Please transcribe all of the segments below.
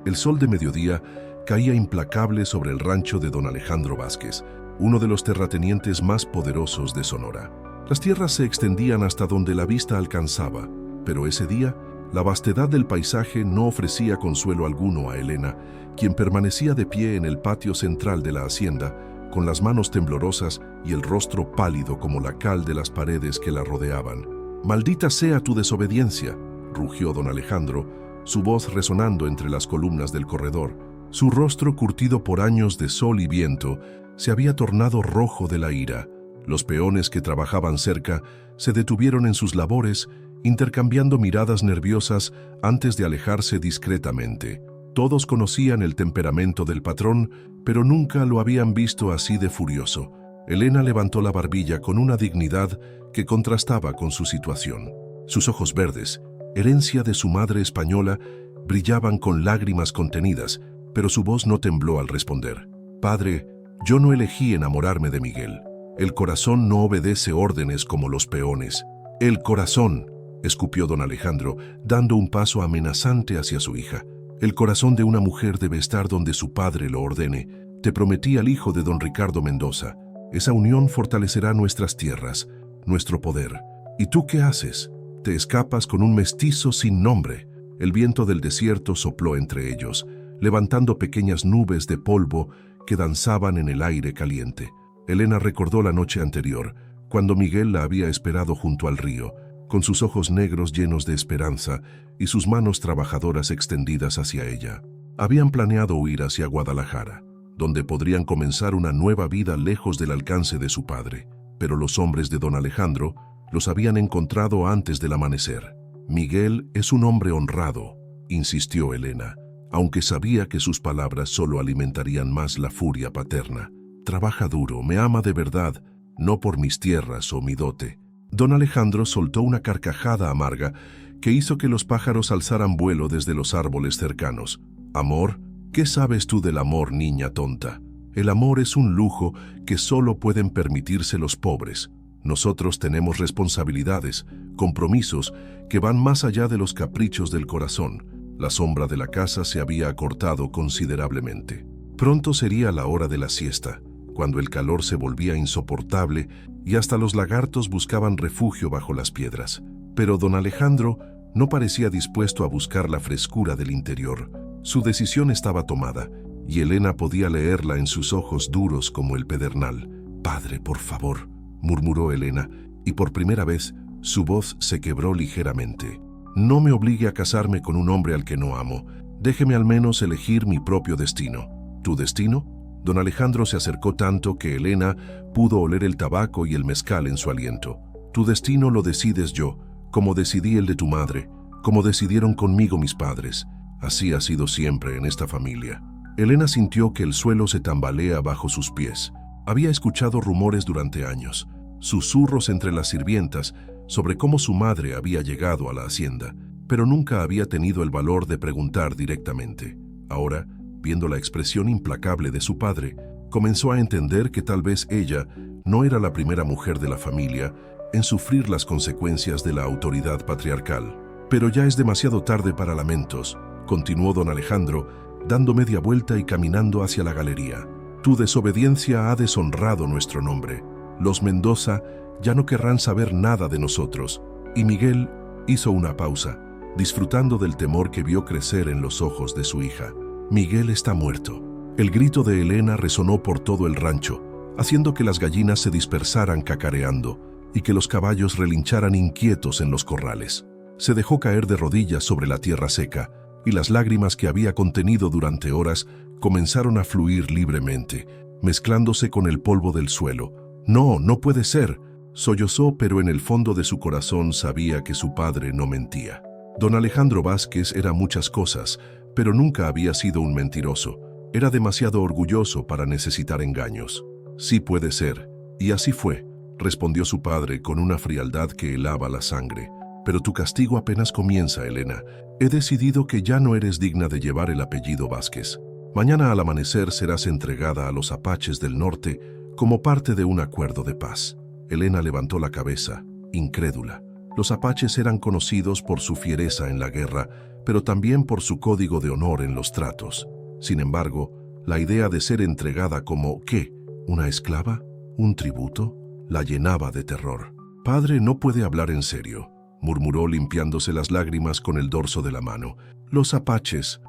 El sol de mediodía caía implacable sobre el rancho de don Alejandro Vázquez, uno de los terratenientes más poderosos de Sonora. Las tierras se extendían hasta donde la vista alcanzaba, pero ese día, la vastedad del paisaje no ofrecía consuelo alguno a Elena, quien permanecía de pie en el patio central de la hacienda, con las manos temblorosas y el rostro pálido como la cal de las paredes que la rodeaban. «Maldita sea tu desobediencia», rugió don Alejandro, su voz resonando entre las columnas del corredor. Su rostro, curtido por años de sol y viento, se había tornado rojo de la ira. Los peones que trabajaban cerca se detuvieron en sus labores, intercambiando miradas nerviosas antes de alejarse discretamente. Todos conocían el temperamento del patrón, pero nunca lo habían visto así de furioso. Elena levantó la barbilla con una dignidad que contrastaba con su situación. Sus ojos verdes, herencia de su madre española, brillaban con lágrimas contenidas, pero su voz no tembló al responder. «Padre, yo no elegí enamorarme de Miguel. El corazón no obedece órdenes como los peones. El corazón», escupió don Alejandro, dando un paso amenazante hacia su hija. «El corazón de una mujer debe estar donde su padre lo ordene. Te prometí al hijo de don Ricardo Mendoza. Esa unión fortalecerá nuestras tierras, nuestro poder. ¿Y tú qué haces? Te escapas con un mestizo sin nombre». El viento del desierto sopló entre ellos, levantando pequeñas nubes de polvo que danzaban en el aire caliente. Elena recordó la noche anterior, cuando Miguel la había esperado junto al río, con sus ojos negros llenos de esperanza y sus manos trabajadoras extendidas hacia ella. Habían planeado huir hacia Guadalajara, donde podrían comenzar una nueva vida lejos del alcance de su padre, pero los hombres de don Alejandro los habían encontrado antes del amanecer. «Miguel es un hombre honrado», insistió Elena, aunque sabía que sus palabras solo alimentarían más la furia paterna. «Trabaja duro, me ama de verdad, no por mis tierras o mi dote». Don Alejandro soltó una carcajada amarga que hizo que los pájaros alzaran vuelo desde los árboles cercanos. «¿Amor? ¿Qué sabes tú del amor, niña tonta? El amor es un lujo que solo pueden permitirse los pobres. Nosotros tenemos responsabilidades, compromisos que van más allá de los caprichos del corazón». La sombra de la casa se había acortado considerablemente. Pronto sería la hora de la siesta, cuando el calor se volvía insoportable y hasta los lagartos buscaban refugio bajo las piedras. Pero don Alejandro no parecía dispuesto a buscar la frescura del interior. Su decisión estaba tomada, y Elena podía leerla en sus ojos duros como el pedernal. «Padre, por favor», murmuró Elena, y por primera vez su voz se quebró ligeramente. «No me obligue a casarme con un hombre al que no amo. Déjeme al menos elegir mi propio destino». «¿Tu destino?». Don Alejandro se acercó tanto que Elena pudo oler el tabaco y el mezcal en su aliento. «Tu destino lo decides yo, como decidí el de tu madre, como decidieron conmigo mis padres. Así ha sido siempre en esta familia». Elena sintió que el suelo se tambalea bajo sus pies. Había escuchado rumores durante años, susurros entre las sirvientas sobre cómo su madre había llegado a la hacienda, pero nunca había tenido el valor de preguntar directamente. Ahora, viendo la expresión implacable de su padre, comenzó a entender que tal vez ella no era la primera mujer de la familia en sufrir las consecuencias de la autoridad patriarcal. «Pero ya es demasiado tarde para lamentos», continuó don Alejandro, dando media vuelta y caminando hacia la galería. «Tu desobediencia ha deshonrado nuestro nombre. Los Mendoza ya no querrán saber nada de nosotros». Y Miguel hizo una pausa, disfrutando del temor que vio crecer en los ojos de su hija. «Miguel está muerto». El grito de Elena resonó por todo el rancho, haciendo que las gallinas se dispersaran cacareando y que los caballos relincharan inquietos en los corrales. Se dejó caer de rodillas sobre la tierra seca, y las lágrimas que había contenido durante horas comenzaron a fluir libremente, mezclándose con el polvo del suelo. «No, no puede ser», sollozó, pero en el fondo de su corazón sabía que su padre no mentía. Don Alejandro Vázquez era muchas cosas, pero nunca había sido un mentiroso. Era demasiado orgulloso para necesitar engaños. «Sí puede ser, y así fue», respondió su padre con una frialdad que helaba la sangre. «Pero tu castigo apenas comienza, Elena. He decidido que ya no eres digna de llevar el apellido Vázquez. Mañana al amanecer serás entregada a los apaches del norte como parte de un acuerdo de paz». Elena levantó la cabeza, incrédula. Los apaches eran conocidos por su fiereza en la guerra, pero también por su código de honor en los tratos. Sin embargo, la idea de ser entregada como, ¿qué? ¿Una esclava? ¿Un tributo? La llenaba de terror. «Padre, no puede hablar en serio», murmuró limpiándose las lágrimas con el dorso de la mano. Los apaches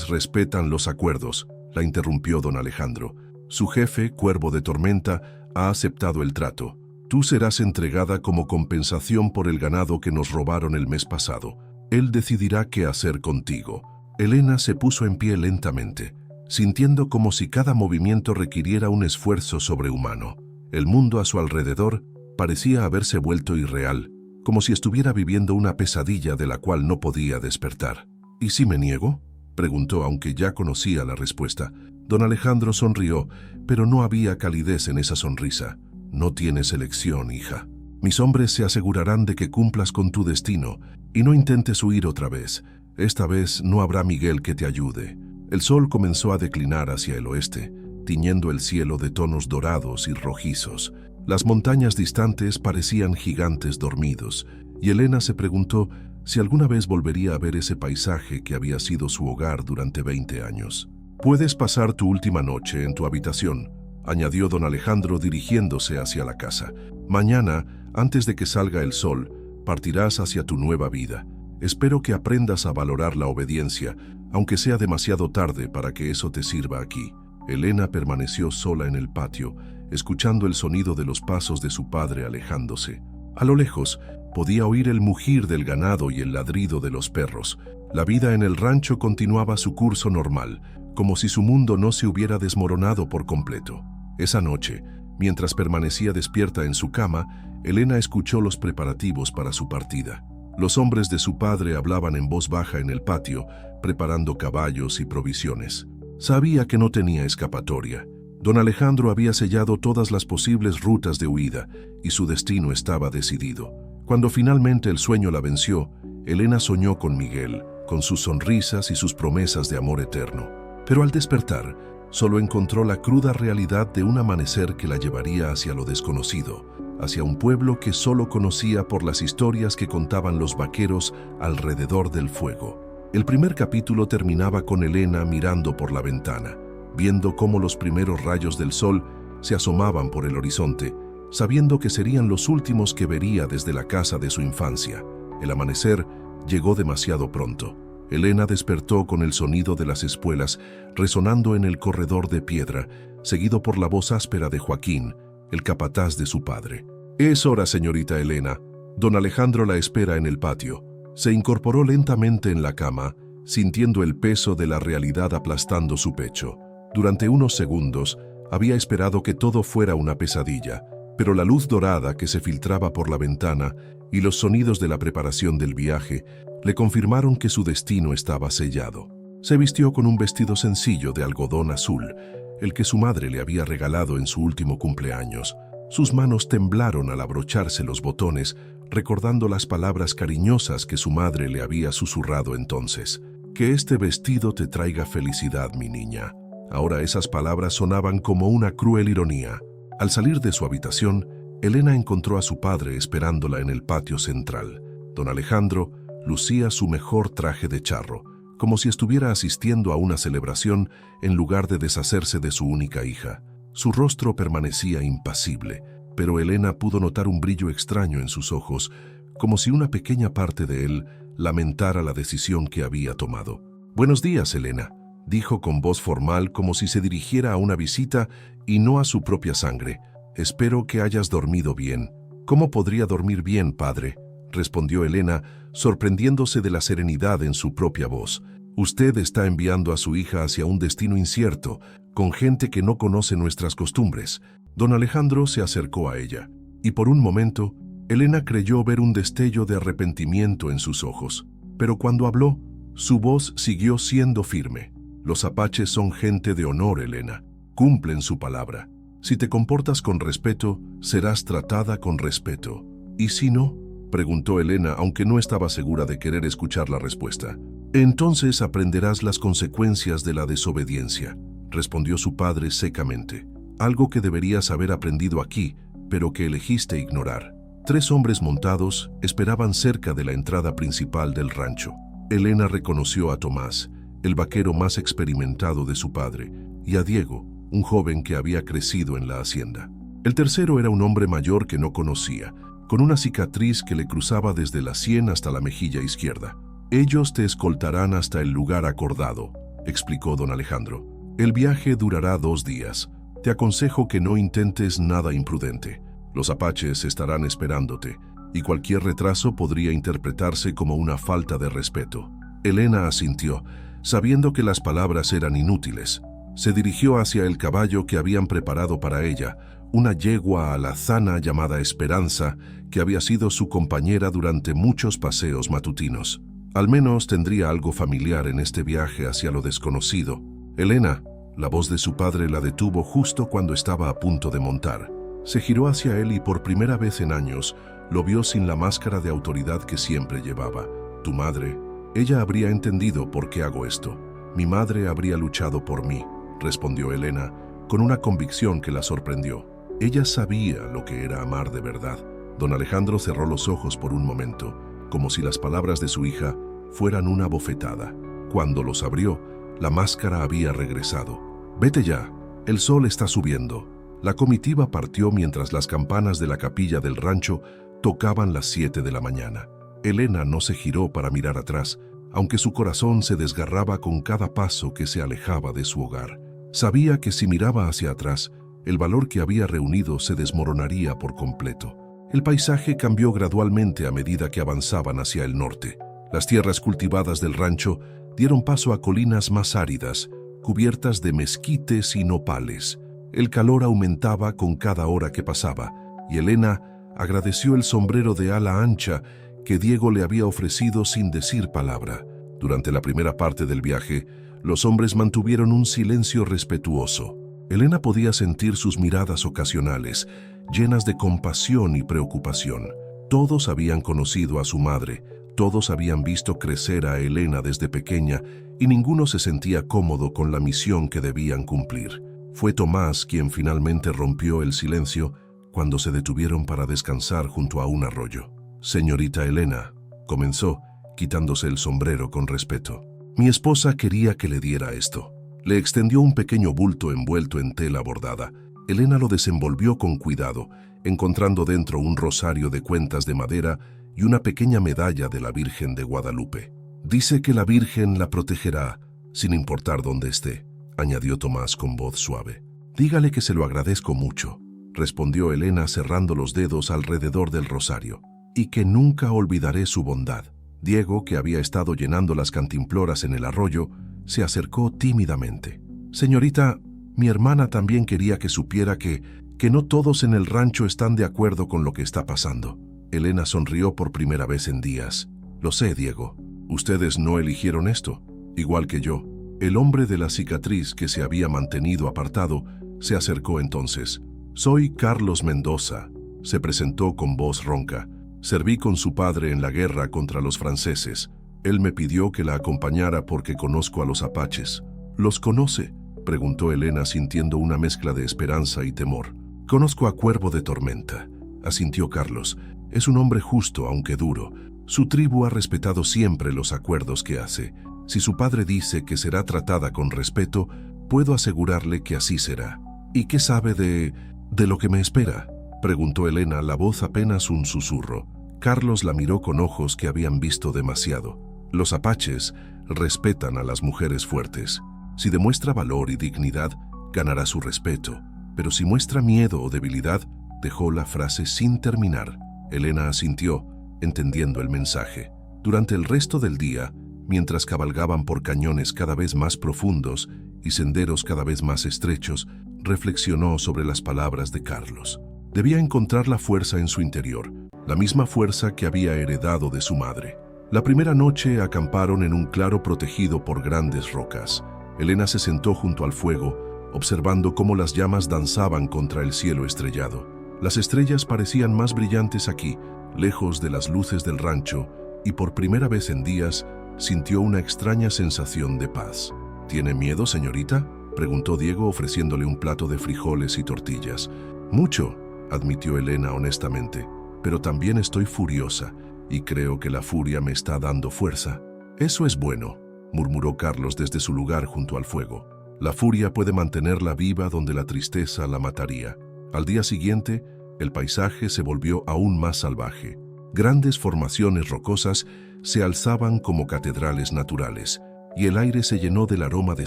respetan los acuerdos», la interrumpió don Alejandro. «Su jefe, Cuervo de Tormenta, ha aceptado el trato. Tú serás entregada como compensación por el ganado que nos robaron el mes pasado. Él decidirá qué hacer contigo». Elena se puso en pie lentamente, sintiendo como si cada movimiento requiriera un esfuerzo sobrehumano. El mundo a su alrededor parecía haberse vuelto irreal, como si estuviera viviendo una pesadilla de la cual no podía despertar. «¿Y si me niego?», preguntó, aunque ya conocía la respuesta. Don Alejandro sonrió, pero no había calidez en esa sonrisa. «No tienes elección, hija. Mis hombres se asegurarán de que cumplas con tu destino y no intentes huir otra vez. Esta vez no habrá Miguel que te ayude». El sol comenzó a declinar hacia el oeste, tiñendo el cielo de tonos dorados y rojizos. Las montañas distantes parecían gigantes dormidos, y Elena se preguntó si alguna vez volvería a ver ese paisaje que había sido su hogar durante 20 años. «Puedes pasar tu última noche en tu habitación», añadió don Alejandro dirigiéndose hacia la casa. «Mañana, antes de que salga el sol, partirás hacia tu nueva vida. Espero que aprendas a valorar la obediencia, aunque sea demasiado tarde para que eso te sirva aquí». Elena permaneció sola en el patio, escuchando el sonido de los pasos de su padre alejándose. A lo lejos, podía oír el mugir del ganado y el ladrido de los perros. La vida en el rancho continuaba su curso normal, como si su mundo no se hubiera desmoronado por completo. Esa noche, mientras permanecía despierta en su cama, Elena escuchó los preparativos para su partida. Los hombres de su padre hablaban en voz baja en el patio, preparando caballos y provisiones. Sabía que no tenía escapatoria. Don Alejandro había sellado todas las posibles rutas de huida y su destino estaba decidido. Cuando finalmente el sueño la venció, Elena soñó con Miguel, con sus sonrisas y sus promesas de amor eterno. Pero al despertar, solo encontró la cruda realidad de un amanecer que la llevaría hacia lo desconocido, hacia un pueblo que solo conocía por las historias que contaban los vaqueros alrededor del fuego. El primer capítulo terminaba con Elena mirando por la ventana, viendo cómo los primeros rayos del sol se asomaban por el horizonte, sabiendo que serían los últimos que vería desde la casa de su infancia. El amanecer llegó demasiado pronto. Elena despertó con el sonido de las espuelas resonando en el corredor de piedra, seguido por la voz áspera de Joaquín, el capataz de su padre. «Es hora, señorita Elena. Don Alejandro la espera en el patio». Se incorporó lentamente en la cama, sintiendo el peso de la realidad aplastando su pecho. Durante unos segundos, había esperado que todo fuera una pesadilla, pero la luz dorada que se filtraba por la ventana y los sonidos de la preparación del viaje le confirmaron que su destino estaba sellado. Se vistió con un vestido sencillo de algodón azul, el que su madre le había regalado en su último cumpleaños. Sus manos temblaron al abrocharse los botones, recordando las palabras cariñosas que su madre le había susurrado entonces. «Que este vestido te traiga felicidad, mi niña». Ahora esas palabras sonaban como una cruel ironía. Al salir de su habitación, Elena encontró a su padre esperándola en el patio central. Don Alejandro lucía su mejor traje de charro, como si estuviera asistiendo a una celebración en lugar de deshacerse de su única hija. Su rostro permanecía impasible, pero Elena pudo notar un brillo extraño en sus ojos, como si una pequeña parte de él lamentara la decisión que había tomado. «Buenos días, Elena», dijo con voz formal como si se dirigiera a una visita y no a su propia sangre. «Espero que hayas dormido bien». «¿Cómo podría dormir bien, padre?», respondió Elena, sorprendiéndose de la serenidad en su propia voz. «Usted está enviando a su hija hacia un destino incierto, con gente que no conoce nuestras costumbres». Don Alejandro se acercó a ella, y por un momento, Elena creyó ver un destello de arrepentimiento en sus ojos. Pero cuando habló, su voz siguió siendo firme. «Los apaches son gente de honor, Elena. Cumplen su palabra. Si te comportas con respeto, serás tratada con respeto. ¿Y si no?», preguntó Elena, aunque no estaba segura de querer escuchar la respuesta. «Entonces aprenderás las consecuencias de la desobediencia», respondió su padre secamente. «Algo que deberías haber aprendido aquí, pero que elegiste ignorar». 3 hombres montados esperaban cerca de la entrada principal del rancho. Elena reconoció a Tomás, el vaquero más experimentado de su padre, y a Diego, un joven que había crecido en la hacienda. El tercero era un hombre mayor que no conocía, con una cicatriz que le cruzaba desde la sien hasta la mejilla izquierda. «Ellos te escoltarán hasta el lugar acordado», explicó don Alejandro. «El viaje durará 2 días. Te aconsejo que no intentes nada imprudente. Los apaches estarán esperándote, y cualquier retraso podría interpretarse como una falta de respeto». Elena asintió, sabiendo que las palabras eran inútiles. Se dirigió hacia el caballo que habían preparado para ella, una yegua alazana llamada Esperanza, que había sido su compañera durante muchos paseos matutinos. Al menos tendría algo familiar en este viaje hacia lo desconocido. «Elena», la voz de su padre la detuvo justo cuando estaba a punto de montar. Se giró hacia él y por primera vez en años lo vio sin la máscara de autoridad que siempre llevaba. «Tu madre, ella habría entendido por qué hago esto. Mi madre habría luchado por mí», respondió Elena, con una convicción que la sorprendió. Ella sabía lo que era amar de verdad. Don Alejandro cerró los ojos por un momento, como si las palabras de su hija fueran una bofetada. Cuando los abrió, la máscara había regresado. «Vete ya, el sol está subiendo». La comitiva partió mientras las campanas de la capilla del rancho tocaban las 7 de la mañana. Elena no se giró para mirar atrás, aunque su corazón se desgarraba con cada paso que se alejaba de su hogar. Sabía que si miraba hacia atrás, el valor que había reunido se desmoronaría por completo. El paisaje cambió gradualmente a medida que avanzaban hacia el norte. Las tierras cultivadas del rancho dieron paso a colinas más áridas, cubiertas de mezquites y nopales. El calor aumentaba con cada hora que pasaba, y Elena agradeció el sombrero de ala ancha que Diego le había ofrecido sin decir palabra. Durante la primera parte del viaje, los hombres mantuvieron un silencio respetuoso. Elena podía sentir sus miradas ocasionales, llenas de compasión y preocupación. Todos habían conocido a su madre, todos habían visto crecer a Elena desde pequeña y ninguno se sentía cómodo con la misión que debían cumplir. Fue Tomás quien finalmente rompió el silencio cuando se detuvieron para descansar junto a un arroyo. «Señorita Elena», comenzó, quitándose el sombrero con respeto. «Mi esposa quería que le diera esto». Le extendió un pequeño bulto envuelto en tela bordada. Elena lo desenvolvió con cuidado, encontrando dentro un rosario de cuentas de madera y una pequeña medalla de la Virgen de Guadalupe. «Dice que la Virgen la protegerá, sin importar dónde esté», añadió Tomás con voz suave. «Dígale que se lo agradezco mucho», respondió Elena cerrando los dedos alrededor del rosario, «y que nunca olvidaré su bondad». Diego, que había estado llenando las cantimploras en el arroyo, se acercó tímidamente. «Señorita, mi hermana también quería que supiera que no todos en el rancho están de acuerdo con lo que está pasando». Elena sonrió por primera vez en días. «Lo sé, Diego. Ustedes no eligieron esto, igual que yo». El hombre de la cicatriz que se había mantenido apartado se acercó entonces. «Soy Carlos Mendoza», se presentó con voz ronca. «Serví con su padre en la guerra contra los franceses. Él me pidió que la acompañara porque conozco a los apaches». «¿Los conoce?», preguntó Elena sintiendo una mezcla de esperanza y temor. «Conozco a Cuervo de Tormenta», asintió Carlos. «Es un hombre justo, aunque duro. Su tribu ha respetado siempre los acuerdos que hace. Si su padre dice que será tratada con respeto, puedo asegurarle que así será». «¿Y qué sabe de lo que me espera?», preguntó Elena, la voz apenas un susurro. Carlos la miró con ojos que habían visto demasiado. «Los apaches respetan a las mujeres fuertes. Si demuestra valor y dignidad, ganará su respeto. Pero si muestra miedo o debilidad», dejó la frase sin terminar. Elena asintió, entendiendo el mensaje. Durante el resto del día, mientras cabalgaban por cañones cada vez más profundos y senderos cada vez más estrechos, reflexionó sobre las palabras de Carlos. Debía encontrar la fuerza en su interior, la misma fuerza que había heredado de su madre. La primera noche acamparon en un claro protegido por grandes rocas. Elena se sentó junto al fuego, observando cómo las llamas danzaban contra el cielo estrellado. Las estrellas parecían más brillantes aquí, lejos de las luces del rancho, y por primera vez en días sintió una extraña sensación de paz. «¿Tiene miedo, señorita?», preguntó Diego ofreciéndole un plato de frijoles y tortillas. «Mucho», admitió Elena honestamente, «pero también estoy furiosa, y creo que la furia me está dando fuerza». Eso es bueno, murmuró Carlos desde su lugar junto al fuego. La furia puede mantenerla viva donde la tristeza la mataría. Al día siguiente, el paisaje se volvió aún más salvaje. Grandes formaciones rocosas se alzaban como catedrales naturales, y el aire se llenó del aroma de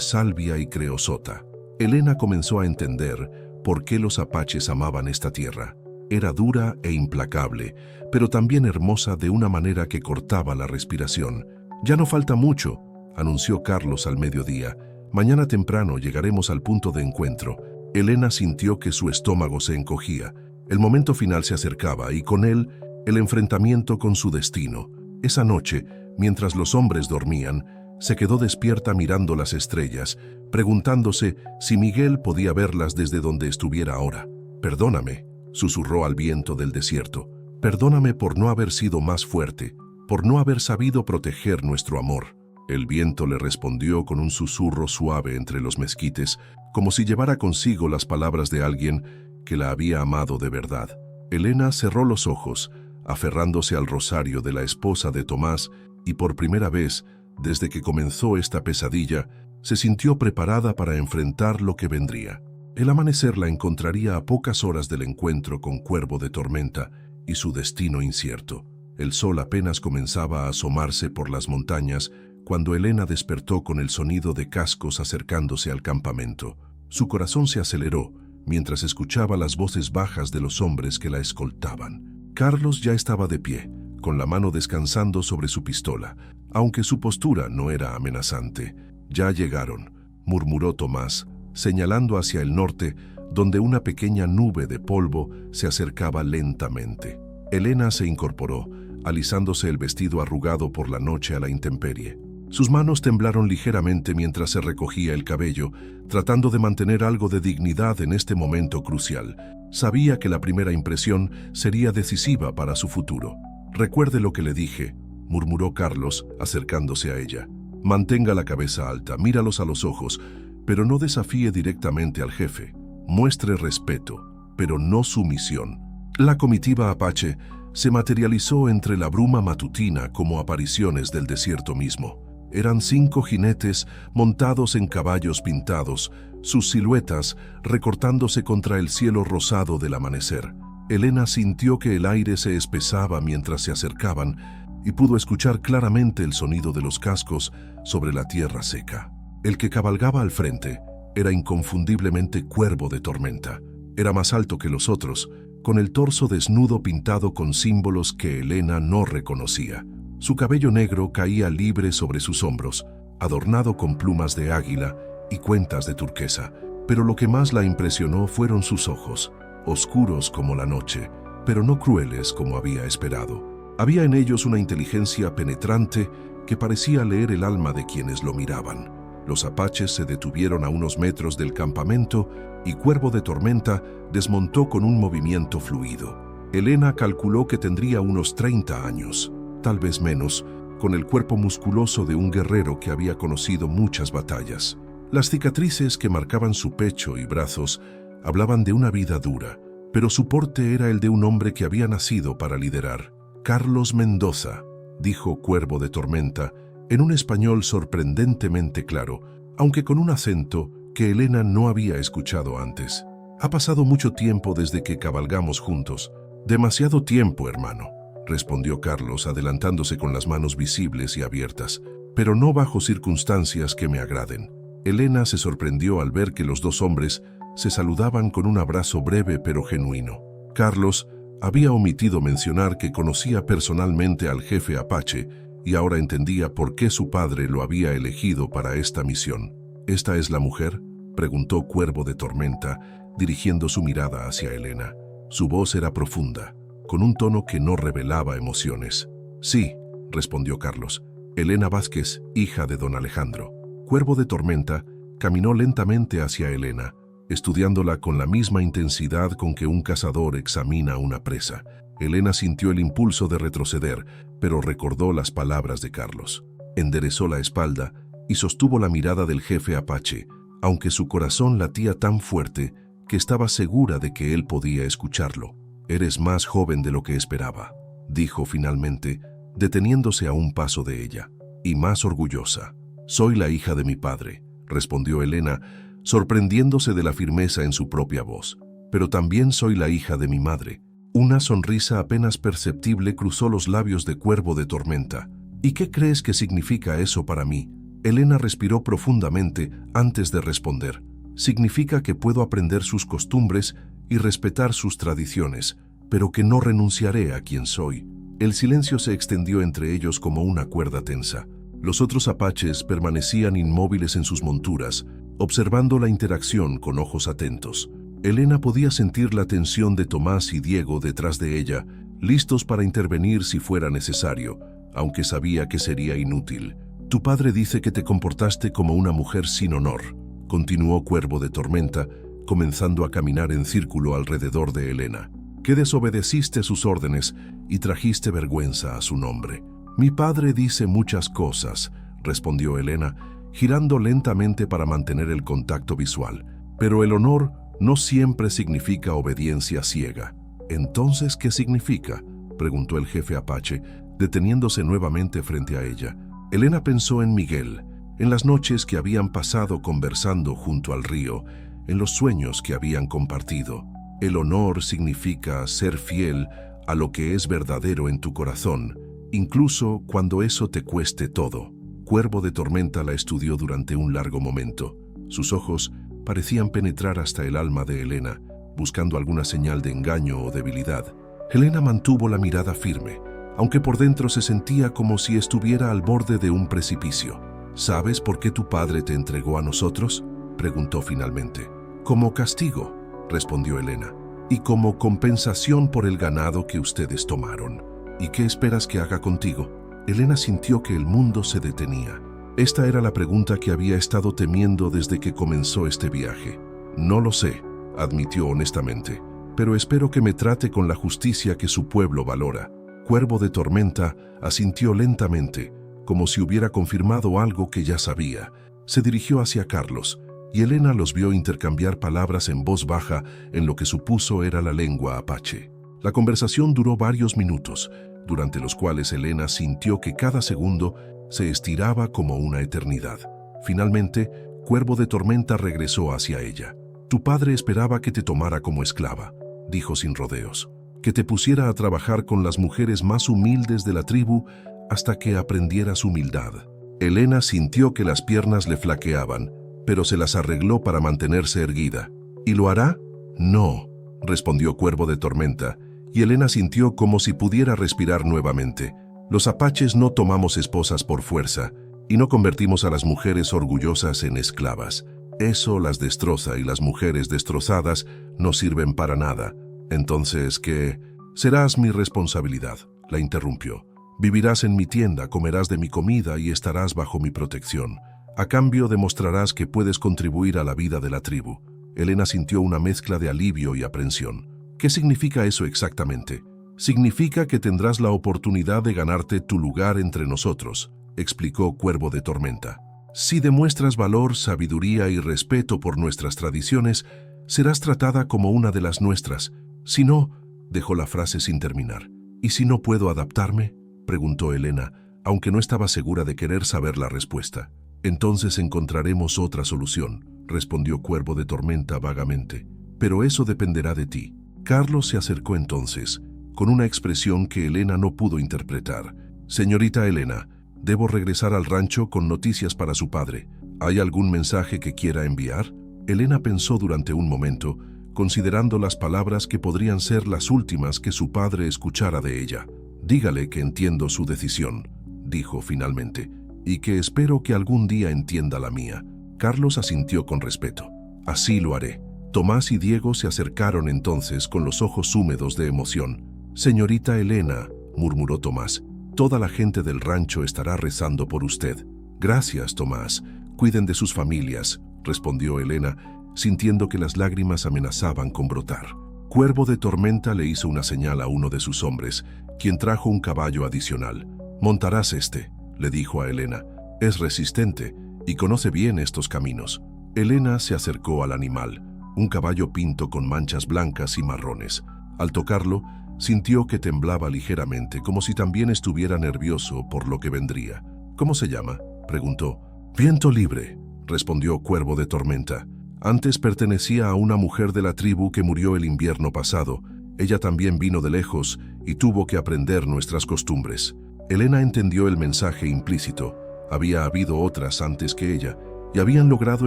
salvia y creosota. Elena comenzó a entender por qué los apaches amaban esta tierra. Era dura e implacable, pero también hermosa de una manera que cortaba la respiración. «Ya no falta mucho», anunció Carlos al mediodía. «Mañana temprano llegaremos al punto de encuentro». Elena sintió que su estómago se encogía. El momento final se acercaba y con él el enfrentamiento con su destino. Esa noche, mientras los hombres dormían, se quedó despierta mirando las estrellas, preguntándose si Miguel podía verlas desde donde estuviera ahora. «Perdóname», susurró al viento del desierto. «Perdóname por no haber sido más fuerte, por no haber sabido proteger nuestro amor». El viento le respondió con un susurro suave entre los mezquites, como si llevara consigo las palabras de alguien que la había amado de verdad. Elena cerró los ojos, aferrándose al rosario de la esposa de Tomás, y por primera vez, desde que comenzó esta pesadilla, se sintió preparada para enfrentar lo que vendría. El amanecer la encontraría a pocas horas del encuentro con Cuervo de Tormenta y su destino incierto. El sol apenas comenzaba a asomarse por las montañas cuando Elena despertó con el sonido de cascos acercándose al campamento. Su corazón se aceleró mientras escuchaba las voces bajas de los hombres que la escoltaban. Carlos ya estaba de pie, con la mano descansando sobre su pistola, aunque su postura no era amenazante. «Ya llegaron», murmuró Tomás, señalando hacia el norte, donde una pequeña nube de polvo se acercaba lentamente. Elena se incorporó, alisándose el vestido arrugado por la noche a la intemperie. Sus manos temblaron ligeramente mientras se recogía el cabello, tratando de mantener algo de dignidad en este momento crucial. Sabía que la primera impresión sería decisiva para su futuro. «Recuerde lo que le dije», murmuró Carlos, acercándose a ella. «Mantenga la cabeza alta, míralos a los ojos, pero no desafíe directamente al jefe. Muestre respeto, pero no sumisión». La comitiva apache se materializó entre la bruma matutina como apariciones del desierto mismo. Eran 5 jinetes montados en caballos pintados, sus siluetas recortándose contra el cielo rosado del amanecer. Elena sintió que el aire se espesaba mientras se acercaban y pudo escuchar claramente el sonido de los cascos sobre la tierra seca. El que cabalgaba al frente era inconfundiblemente Cuervo de Tormenta. Era más alto que los otros, con el torso desnudo pintado con símbolos que Elena no reconocía. Su cabello negro caía libre sobre sus hombros, adornado con plumas de águila y cuentas de turquesa. Pero lo que más la impresionó fueron sus ojos, oscuros como la noche, pero no crueles como había esperado. Había en ellos una inteligencia penetrante que parecía leer el alma de quienes lo miraban. Los apaches se detuvieron a unos metros del campamento y Cuervo de Tormenta desmontó con un movimiento fluido. Elena calculó que tendría unos 30 años, tal vez menos, con el cuerpo musculoso de un guerrero que había conocido muchas batallas. Las cicatrices que marcaban su pecho y brazos hablaban de una vida dura, pero su porte era el de un hombre que había nacido para liderar. «Carlos Mendoza», dijo Cuervo de Tormenta, en un español sorprendentemente claro, aunque con un acento que Elena no había escuchado antes. «Ha pasado mucho tiempo desde que cabalgamos juntos». «Demasiado tiempo, hermano», respondió Carlos, adelantándose con las manos visibles y abiertas, «pero no bajo circunstancias que me agraden». Elena se sorprendió al ver que los dos hombres se saludaban con un abrazo breve pero genuino. Carlos había omitido mencionar que conocía personalmente al jefe apache y ahora entendía por qué su padre lo había elegido para esta misión. «¿Esta es la mujer?», preguntó Cuervo de Tormenta, dirigiendo su mirada hacia Elena. Su voz era profunda, con un tono que no revelaba emociones. «Sí», respondió Carlos. «Elena Vázquez, hija de don Alejandro». Cuervo de Tormenta caminó lentamente hacia Elena, estudiándola con la misma intensidad con que un cazador examina una presa. Elena sintió el impulso de retroceder, pero recordó las palabras de Carlos. Enderezó la espalda y sostuvo la mirada del jefe apache, aunque su corazón latía tan fuerte que estaba segura de que él podía escucharlo. «Eres más joven de lo que esperaba», dijo finalmente, deteniéndose a un paso de ella. y más orgullosa. «Soy la hija de mi padre», respondió Elena, sorprendiéndose de la firmeza en su propia voz. «Pero también soy la hija de mi madre». Una sonrisa apenas perceptible cruzó los labios de Cuervo de Tormenta. «¿Y qué crees que significa eso para mí?». Elena respiró profundamente antes de responder. «Significa que puedo aprender sus costumbres y respetar sus tradiciones, pero que no renunciaré a quien soy». El silencio se extendió entre ellos como una cuerda tensa. Los otros apaches permanecían inmóviles en sus monturas, observando la interacción con ojos atentos. Elena podía sentir la tensión de Tomás y Diego detrás de ella, listos para intervenir si fuera necesario, aunque sabía que sería inútil. «Tu padre dice que te comportaste como una mujer sin honor», continuó Cuervo de Tormenta, comenzando a caminar en círculo alrededor de Elena. «Que desobedeciste sus órdenes y trajiste vergüenza a su nombre». «Mi padre dice muchas cosas», respondió Elena, girando lentamente para mantener el contacto visual. «Pero el honor no siempre significa obediencia ciega». «¿Entonces qué significa?», preguntó el jefe apache, deteniéndose nuevamente frente a ella. Elena pensó en Miguel, en las noches que habían pasado conversando junto al río, en los sueños que habían compartido. El honor significa ser fiel a lo que es verdadero en tu corazón, incluso cuando eso te cueste todo. Cuervo de Tormenta la estudió durante un largo momento. Sus ojos parecían penetrar hasta el alma de Elena, buscando alguna señal de engaño o debilidad. Elena mantuvo la mirada firme, aunque por dentro se sentía como si estuviera al borde de un precipicio. «¿Sabes por qué tu padre te entregó a nosotros?», preguntó finalmente. «Como castigo», respondió Elena, «y como compensación por el ganado que ustedes tomaron». «¿Y qué esperas que haga contigo?». Elena sintió que el mundo se detenía. Esta era la pregunta que había estado temiendo desde que comenzó este viaje. «No lo sé», admitió honestamente, «pero espero que me trate con la justicia que su pueblo valora». Cuervo de Tormenta asintió lentamente, como si hubiera confirmado algo que ya sabía. Se dirigió hacia Carlos, y Elena los vio intercambiar palabras en voz baja en lo que supuso era la lengua apache. La conversación duró varios minutos, durante los cuales Elena sintió que cada segundo se estiraba como una eternidad. Finalmente, Cuervo de Tormenta regresó hacia ella. «Tu padre esperaba que te tomara como esclava», dijo sin rodeos, «que te pusiera a trabajar con las mujeres más humildes de la tribu hasta que aprendieras humildad». Elena sintió que las piernas le flaqueaban, pero se las arregló para mantenerse erguida. «¿Y lo hará?». «No», respondió Cuervo de Tormenta, y Elena sintió como si pudiera respirar nuevamente. «Los apaches no tomamos esposas por fuerza, y no convertimos a las mujeres orgullosas en esclavas. Eso las destroza y las mujeres destrozadas no sirven para nada. Entonces, ¿qué? Serás mi responsabilidad», la interrumpió. «Vivirás en mi tienda, comerás de mi comida y estarás bajo mi protección. A cambio demostrarás que puedes contribuir a la vida de la tribu». Elena sintió una mezcla de alivio y aprensión. «¿Qué significa eso exactamente?». «Significa que tendrás la oportunidad de ganarte tu lugar entre nosotros», explicó Cuervo de Tormenta. «Si demuestras valor, sabiduría y respeto por nuestras tradiciones, serás tratada como una de las nuestras. Si no», dejó la frase sin terminar. «¿Y si no puedo adaptarme?», preguntó Elena, aunque no estaba segura de querer saber la respuesta. «Entonces encontraremos otra solución», respondió Cuervo de Tormenta vagamente. «Pero eso dependerá de ti». Carlos se acercó entonces, con una expresión que Elena no pudo interpretar. «Señorita Elena, debo regresar al rancho con noticias para su padre. ¿Hay algún mensaje que quiera enviar?». Elena pensó durante un momento, considerando las palabras que podrían ser las últimas que su padre escuchara de ella. «Dígale que entiendo su decisión», dijo finalmente, «y que espero que algún día entienda la mía». Carlos asintió con respeto. «Así lo haré». Tomás y Diego se acercaron entonces con los ojos húmedos de emoción. «Señorita Elena», murmuró Tomás, «toda la gente del rancho estará rezando por usted». «Gracias, Tomás. Cuiden de sus familias», respondió Elena, sintiendo que las lágrimas amenazaban con brotar. Cuervo de Tormenta le hizo una señal a uno de sus hombres, quien trajo un caballo adicional. «Montarás este», le dijo a Elena. «Es resistente y conoce bien estos caminos». Elena se acercó al animal, un caballo pinto con manchas blancas y marrones. Al tocarlo, sintió que temblaba ligeramente, como si también estuviera nervioso por lo que vendría. ¿Cómo se llama?, preguntó. Viento Libre, respondió Cuervo de Tormenta. Antes pertenecía a una mujer de la tribu que murió el invierno pasado. Ella también vino de lejos y tuvo que aprender nuestras costumbres. Elena entendió el mensaje implícito. Había habido otras antes que ella y habían logrado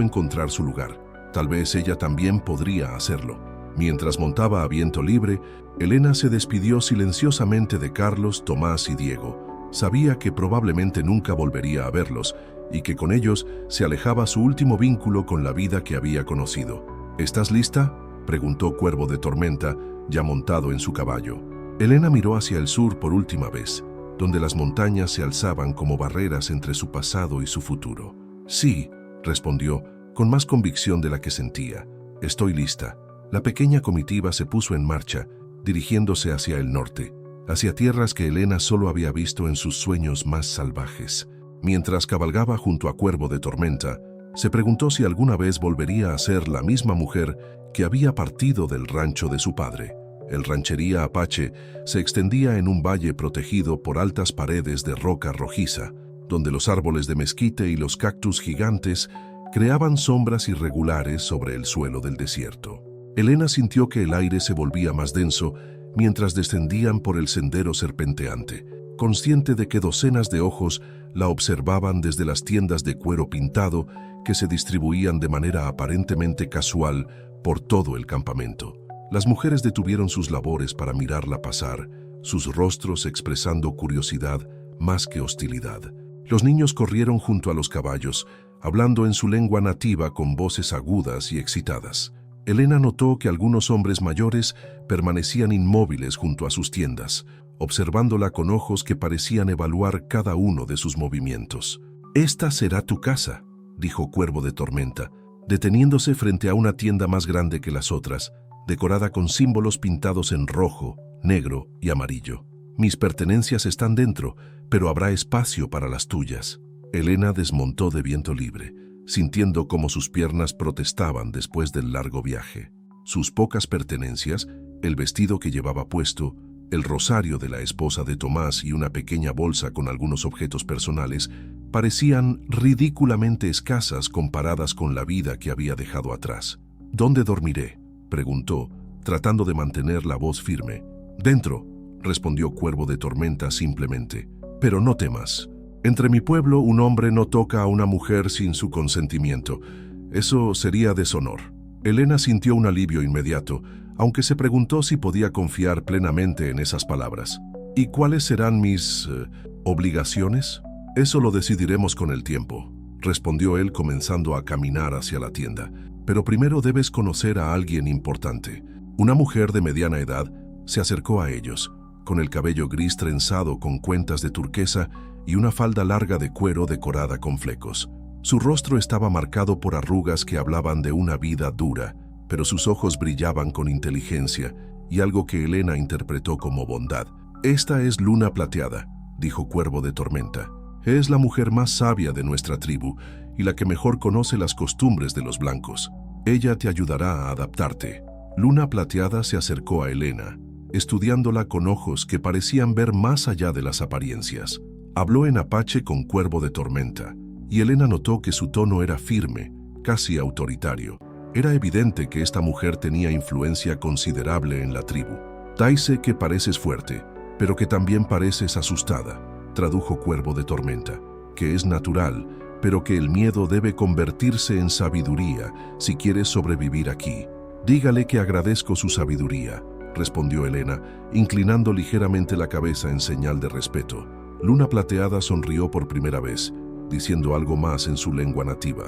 encontrar su lugar. Tal vez ella también podría hacerlo. Mientras montaba a Viento Libre, Elena se despidió silenciosamente de Carlos, Tomás y Diego. Sabía que probablemente nunca volvería a verlos y que con ellos se alejaba su último vínculo con la vida que había conocido. ¿Estás lista?, preguntó Cuervo de Tormenta, ya montado en su caballo. Elena miró hacia el sur por última vez, donde las montañas se alzaban como barreras entre su pasado y su futuro. Sí, respondió, con más convicción de la que sentía. Estoy lista. La pequeña comitiva se puso en marcha, dirigiéndose hacia el norte, hacia tierras que Elena solo había visto en sus sueños más salvajes. Mientras cabalgaba junto a Cuervo de Tormenta, se preguntó si alguna vez volvería a ser la misma mujer que había partido del rancho de su padre. El ranchería Apache se extendía en un valle protegido por altas paredes de roca rojiza, donde los árboles de mezquite y los cactus gigantes creaban sombras irregulares sobre el suelo del desierto. Elena sintió que el aire se volvía más denso mientras descendían por el sendero serpenteante, consciente de que docenas de ojos la observaban desde las tiendas de cuero pintado que se distribuían de manera aparentemente casual por todo el campamento. Las mujeres detuvieron sus labores para mirarla pasar, sus rostros expresando curiosidad más que hostilidad. Los niños corrieron junto a los caballos, hablando en su lengua nativa con voces agudas y excitadas. Elena notó que algunos hombres mayores permanecían inmóviles junto a sus tiendas, observándola con ojos que parecían evaluar cada uno de sus movimientos. «Esta será tu casa», dijo Cuervo de Tormenta, deteniéndose frente a una tienda más grande que las otras, decorada con símbolos pintados en rojo, negro y amarillo. «Mis pertenencias están dentro, pero habrá espacio para las tuyas». Elena desmontó de Viento Libre, sintiendo cómo sus piernas protestaban después del largo viaje. Sus pocas pertenencias, el vestido que llevaba puesto, el rosario de la esposa de Tomás y una pequeña bolsa con algunos objetos personales, parecían ridículamente escasas comparadas con la vida que había dejado atrás. «¿Dónde dormiré?», preguntó, tratando de mantener la voz firme. «Dentro», respondió Cuervo de Tormenta simplemente. «Pero no temas. Entre mi pueblo un hombre no toca a una mujer sin su consentimiento. Eso sería deshonor». Elena sintió un alivio inmediato, aunque se preguntó si podía confiar plenamente en esas palabras. «¿Y cuáles serán mis obligaciones?». «Eso lo decidiremos con el tiempo», respondió él comenzando a caminar hacia la tienda. «Pero primero debes conocer a alguien importante». Una mujer de mediana edad se acercó a ellos, con el cabello gris trenzado con cuentas de turquesa y una falda larga de cuero decorada con flecos. Su rostro estaba marcado por arrugas que hablaban de una vida dura, pero sus ojos brillaban con inteligencia y algo que Elena interpretó como bondad. «Esta es Luna Plateada», dijo Cuervo de Tormenta. «Es la mujer más sabia de nuestra tribu y la que mejor conoce las costumbres de los blancos. Ella te ayudará a adaptarte». Luna Plateada se acercó a Elena, estudiándola con ojos que parecían ver más allá de las apariencias. Habló en apache con Cuervo de Tormenta, y Elena notó que su tono era firme, casi autoritario. Era evidente que esta mujer tenía influencia considerable en la tribu. «Dice que pareces fuerte, pero que también pareces asustada», tradujo Cuervo de Tormenta, «que es natural, pero que el miedo debe convertirse en sabiduría si quieres sobrevivir aquí». «Dígale que agradezco su sabiduría», respondió Elena, inclinando ligeramente la cabeza en señal de respeto. Luna Plateada sonrió por primera vez, diciendo algo más en su lengua nativa.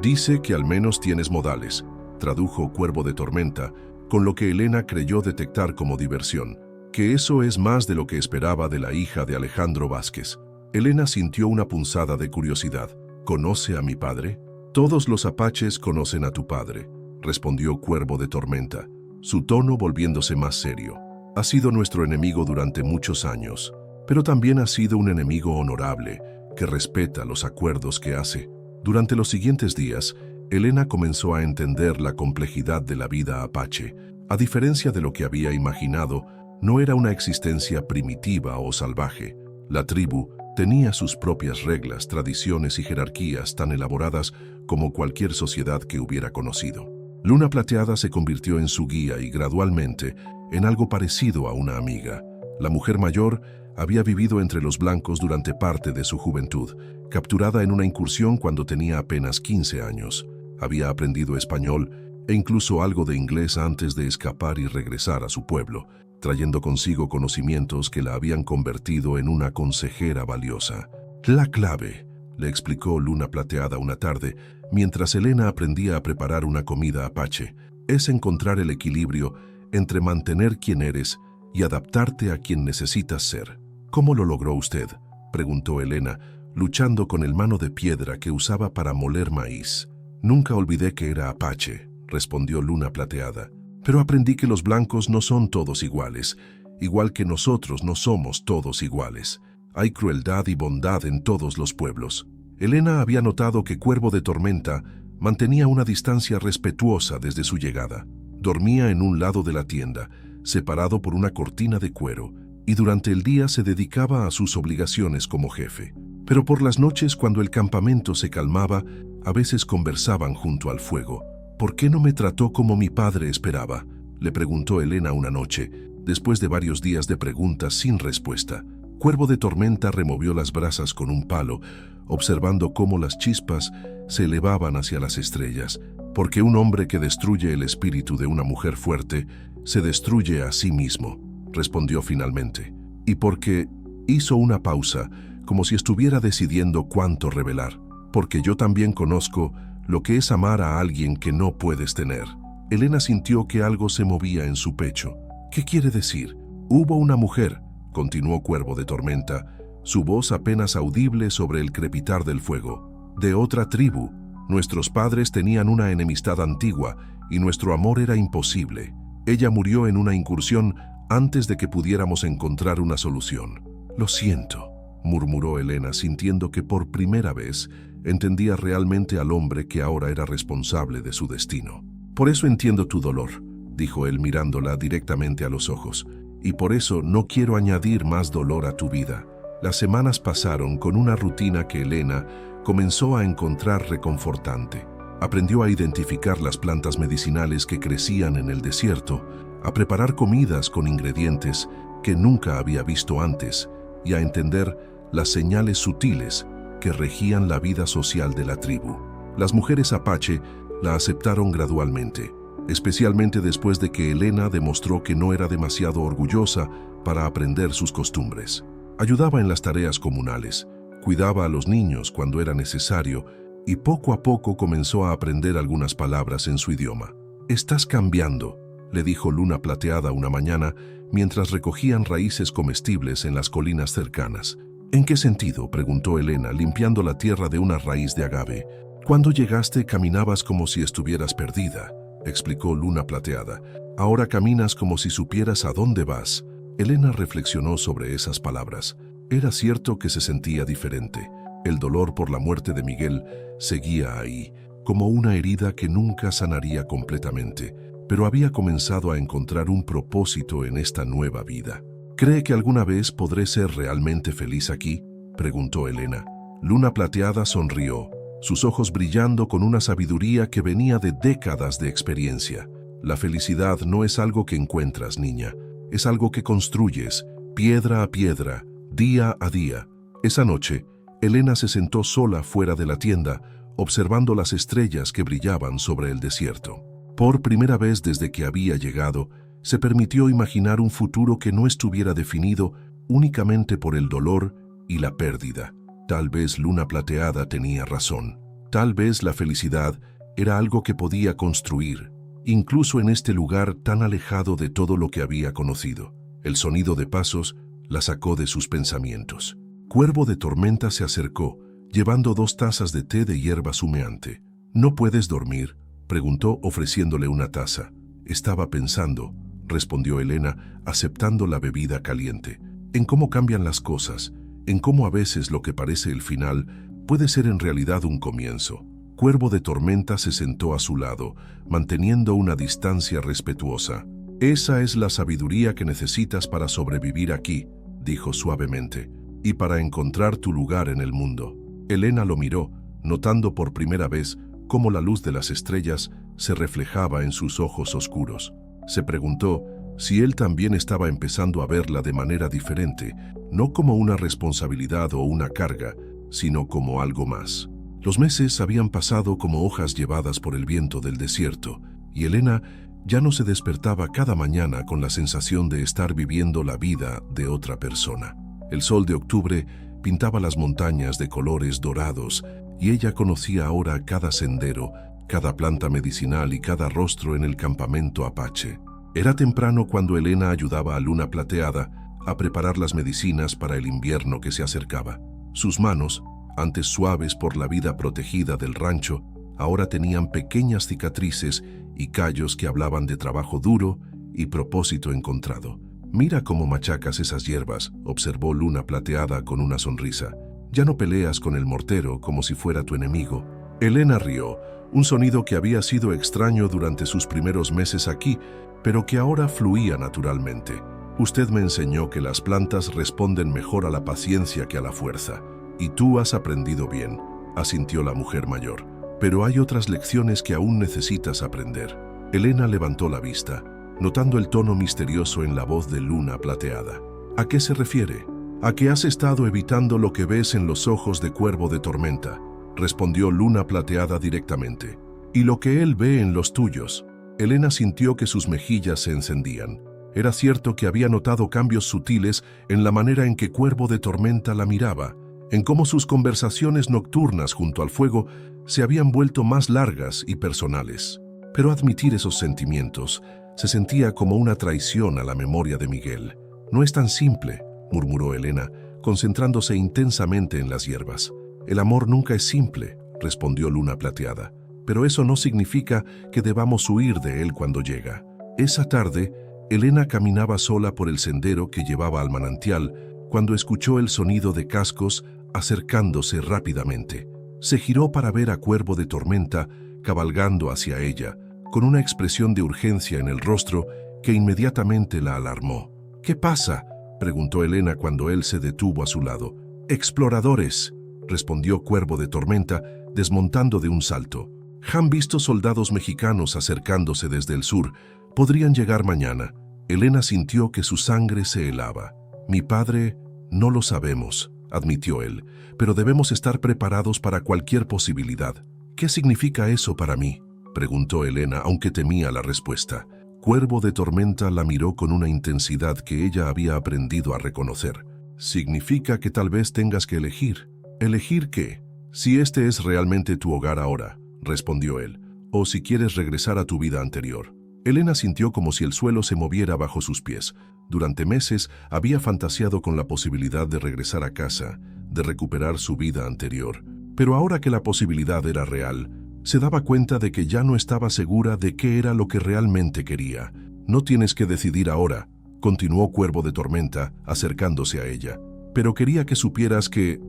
«Dice que al menos tienes modales», tradujo Cuervo de Tormenta, con lo que Elena creyó detectar como diversión, que eso es más de lo que esperaba de la hija de Alejandro Vázquez. Elena sintió una punzada de curiosidad. «¿Conoce a mi padre?». «Todos los apaches conocen a tu padre», respondió Cuervo de Tormenta, su tono volviéndose más serio. «Ha sido nuestro enemigo durante muchos años, pero también ha sido un enemigo honorable, que respeta los acuerdos que hace». Durante los siguientes días, Elena comenzó a entender la complejidad de la vida apache. A diferencia de lo que había imaginado, no era una existencia primitiva o salvaje. La tribu Tenía sus propias reglas, tradiciones y jerarquías tan elaboradas como cualquier sociedad que hubiera conocido. Luna Plateada se convirtió en su guía y gradualmente en algo parecido a una amiga. La mujer mayor había vivido entre los blancos durante parte de su juventud, capturada en una incursión cuando tenía apenas 15 años. Había aprendido español e incluso algo de inglés antes de escapar y regresar a su pueblo, trayendo consigo conocimientos que la habían convertido en una consejera valiosa. La clave, le explicó Luna Plateada una tarde, mientras Elena aprendía a preparar una comida apache, es encontrar el equilibrio entre mantener quien eres y adaptarte a quien necesitas ser. ¿Cómo lo logró usted?, preguntó Elena, luchando con el mano de piedra que usaba para moler maíz. Nunca olvidé que era apache, respondió Luna Plateada. Pero aprendí que los blancos no son todos iguales, igual que nosotros no somos todos iguales. Hay crueldad y bondad en todos los pueblos. Elena había notado que Cuervo de Tormenta mantenía una distancia respetuosa desde su llegada. Dormía en un lado de la tienda, separado por una cortina de cuero, y durante el día se dedicaba a sus obligaciones como jefe. Pero por las noches, cuando el campamento se calmaba, a veces conversaban junto al fuego. ¿Por qué no me trató como mi padre esperaba?, le preguntó Elena una noche, después de varios días de preguntas sin respuesta. Cuervo de Tormenta removió las brasas con un palo, observando cómo las chispas se elevaban hacia las estrellas. Porque un hombre que destruye el espíritu de una mujer fuerte se destruye a sí mismo, respondió finalmente. Y porque hizo una pausa, como si estuviera decidiendo cuánto revelar. Porque yo también conozco lo que es amar a alguien que no puedes tener. Elena sintió que algo se movía en su pecho. ¿Qué quiere decir? Hubo una mujer, continuó Cuervo de Tormenta, su voz apenas audible sobre el crepitar del fuego, de otra tribu. Nuestros padres tenían una enemistad antigua y nuestro amor era imposible. Ella murió en una incursión antes de que pudiéramos encontrar una solución. Lo siento, murmuró Elena, sintiendo que por primera vez entendía realmente al hombre que ahora era responsable de su destino. Por eso entiendo tu dolor, dijo él mirándola directamente a los ojos, y por eso no quiero añadir más dolor a tu vida. Las semanas pasaron con una rutina que Elena comenzó a encontrar reconfortante. Aprendió a identificar las plantas medicinales que crecían en el desierto, a preparar comidas con ingredientes que nunca había visto antes y a entender las señales sutiles que regían la vida social de la tribu. Las mujeres apache la aceptaron gradualmente, especialmente después de que Elena demostró que no era demasiado orgullosa para aprender sus costumbres. Ayudaba en las tareas comunales, cuidaba a los niños cuando era necesario y poco a poco comenzó a aprender algunas palabras en su idioma. «Estás cambiando», le dijo Luna Plateada una mañana mientras recogían raíces comestibles en las colinas cercanas. «¿En qué sentido?», preguntó Elena, limpiando la tierra de una raíz de agave. «Cuando llegaste caminabas como si estuvieras perdida», explicó Luna Plateada. «Ahora caminas como si supieras a dónde vas». Elena reflexionó sobre esas palabras. Era cierto que se sentía diferente. El dolor por la muerte de Miguel seguía ahí, como una herida que nunca sanaría completamente, pero había comenzado a encontrar un propósito en esta nueva vida. «¿Cree que alguna vez podré ser realmente feliz aquí?», preguntó Elena. Luna Plateada sonrió, sus ojos brillando con una sabiduría que venía de décadas de experiencia. «La felicidad no es algo que encuentras, niña, es algo que construyes, piedra a piedra, día a día». Esa noche, Elena se sentó sola fuera de la tienda, observando las estrellas que brillaban sobre el desierto. Por primera vez desde que había llegado, se permitió imaginar un futuro que no estuviera definido únicamente por el dolor y la pérdida. Tal vez Luna Plateada tenía razón. Tal vez la felicidad era algo que podía construir, incluso en este lugar tan alejado de todo lo que había conocido. El sonido de pasos la sacó de sus pensamientos. Cuervo de Tormenta se acercó, llevando 2 tazas de té de hierbas humeante. «¿No puedes dormir?», preguntó ofreciéndole una taza. «Estaba pensando», respondió Elena, aceptando la bebida caliente, «en cómo cambian las cosas, en cómo a veces lo que parece el final puede ser en realidad un comienzo». Cuervo de Tormenta se sentó a su lado, manteniendo una distancia respetuosa. «Esa es la sabiduría que necesitas para sobrevivir aquí», dijo suavemente. y para encontrar tu lugar en el mundo. Elena lo miró, notando por primera vez cómo la luz de las estrellas se reflejaba en sus ojos oscuros. Se preguntó si él también estaba empezando a verla de manera diferente, no como una responsabilidad o una carga, sino como algo más. Los meses habían pasado como hojas llevadas por el viento del desierto, y Elena ya no se despertaba cada mañana con la sensación de estar viviendo la vida de otra persona. El sol de octubre pintaba las montañas de colores dorados, y ella conocía ahora cada sendero, cada planta medicinal y cada rostro en el campamento apache. Era temprano cuando Elena ayudaba a Luna Plateada a preparar las medicinas para el invierno que se acercaba. Sus manos, antes suaves por la vida protegida del rancho, ahora tenían pequeñas cicatrices y callos que hablaban de trabajo duro y propósito encontrado. «Mira cómo machacas esas hierbas», observó Luna Plateada con una sonrisa. «Ya no peleas con el mortero como si fuera tu enemigo». Elena rió, un sonido que había sido extraño durante sus primeros meses aquí, pero que ahora fluía naturalmente. «Usted me enseñó que las plantas responden mejor a la paciencia que a la fuerza, y tú has aprendido bien», asintió la mujer mayor. «Pero hay otras lecciones que aún necesitas aprender». Elena levantó la vista, notando el tono misterioso en la voz de Luna Plateada. «¿A qué se refiere?» «A que has estado evitando lo que ves en los ojos de Cuervo de Tormenta», respondió Luna Plateada directamente. «Y lo que él ve en los tuyos». Elena sintió que sus mejillas se encendían. Era cierto que había notado cambios sutiles en la manera en que Cuervo de Tormenta la miraba, en cómo sus conversaciones nocturnas junto al fuego se habían vuelto más largas y personales. Pero admitir esos sentimientos se sentía como una traición a la memoria de Miguel. «No es tan simple», murmuró Elena, concentrándose intensamente en las hierbas. «El amor nunca es simple», respondió Luna Plateada. «Pero eso no significa que debamos huir de él cuando llega». Esa tarde, Elena caminaba sola por el sendero que llevaba al manantial cuando escuchó el sonido de cascos acercándose rápidamente. Se giró para ver a Cuervo de Tormenta cabalgando hacia ella, con una expresión de urgencia en el rostro que inmediatamente la alarmó. «¿Qué pasa?», preguntó Elena cuando él se detuvo a su lado. «Exploradores», respondió Cuervo de Tormenta, desmontando de un salto. «Han visto soldados mexicanos acercándose desde el sur. Podrían llegar mañana». Elena sintió que su sangre se helaba. «Mi padre, no lo sabemos», admitió él, «pero debemos estar preparados para cualquier posibilidad». «¿Qué significa eso para mí?», preguntó Elena, aunque temía la respuesta. Cuervo de Tormenta la miró con una intensidad que ella había aprendido a reconocer. «Significa que tal vez tengas que elegir». «¿Elegir qué?». «Si este es realmente tu hogar ahora», respondió él, «o si quieres regresar a tu vida anterior». Elena sintió como si el suelo se moviera bajo sus pies. Durante meses había fantaseado con la posibilidad de regresar a casa, de recuperar su vida anterior. Pero ahora que la posibilidad era real, se daba cuenta de que ya no estaba segura de qué era lo que realmente quería. «No tienes que decidir ahora», continuó Cuervo de Tormenta, acercándose a ella. «Pero quería que supieras que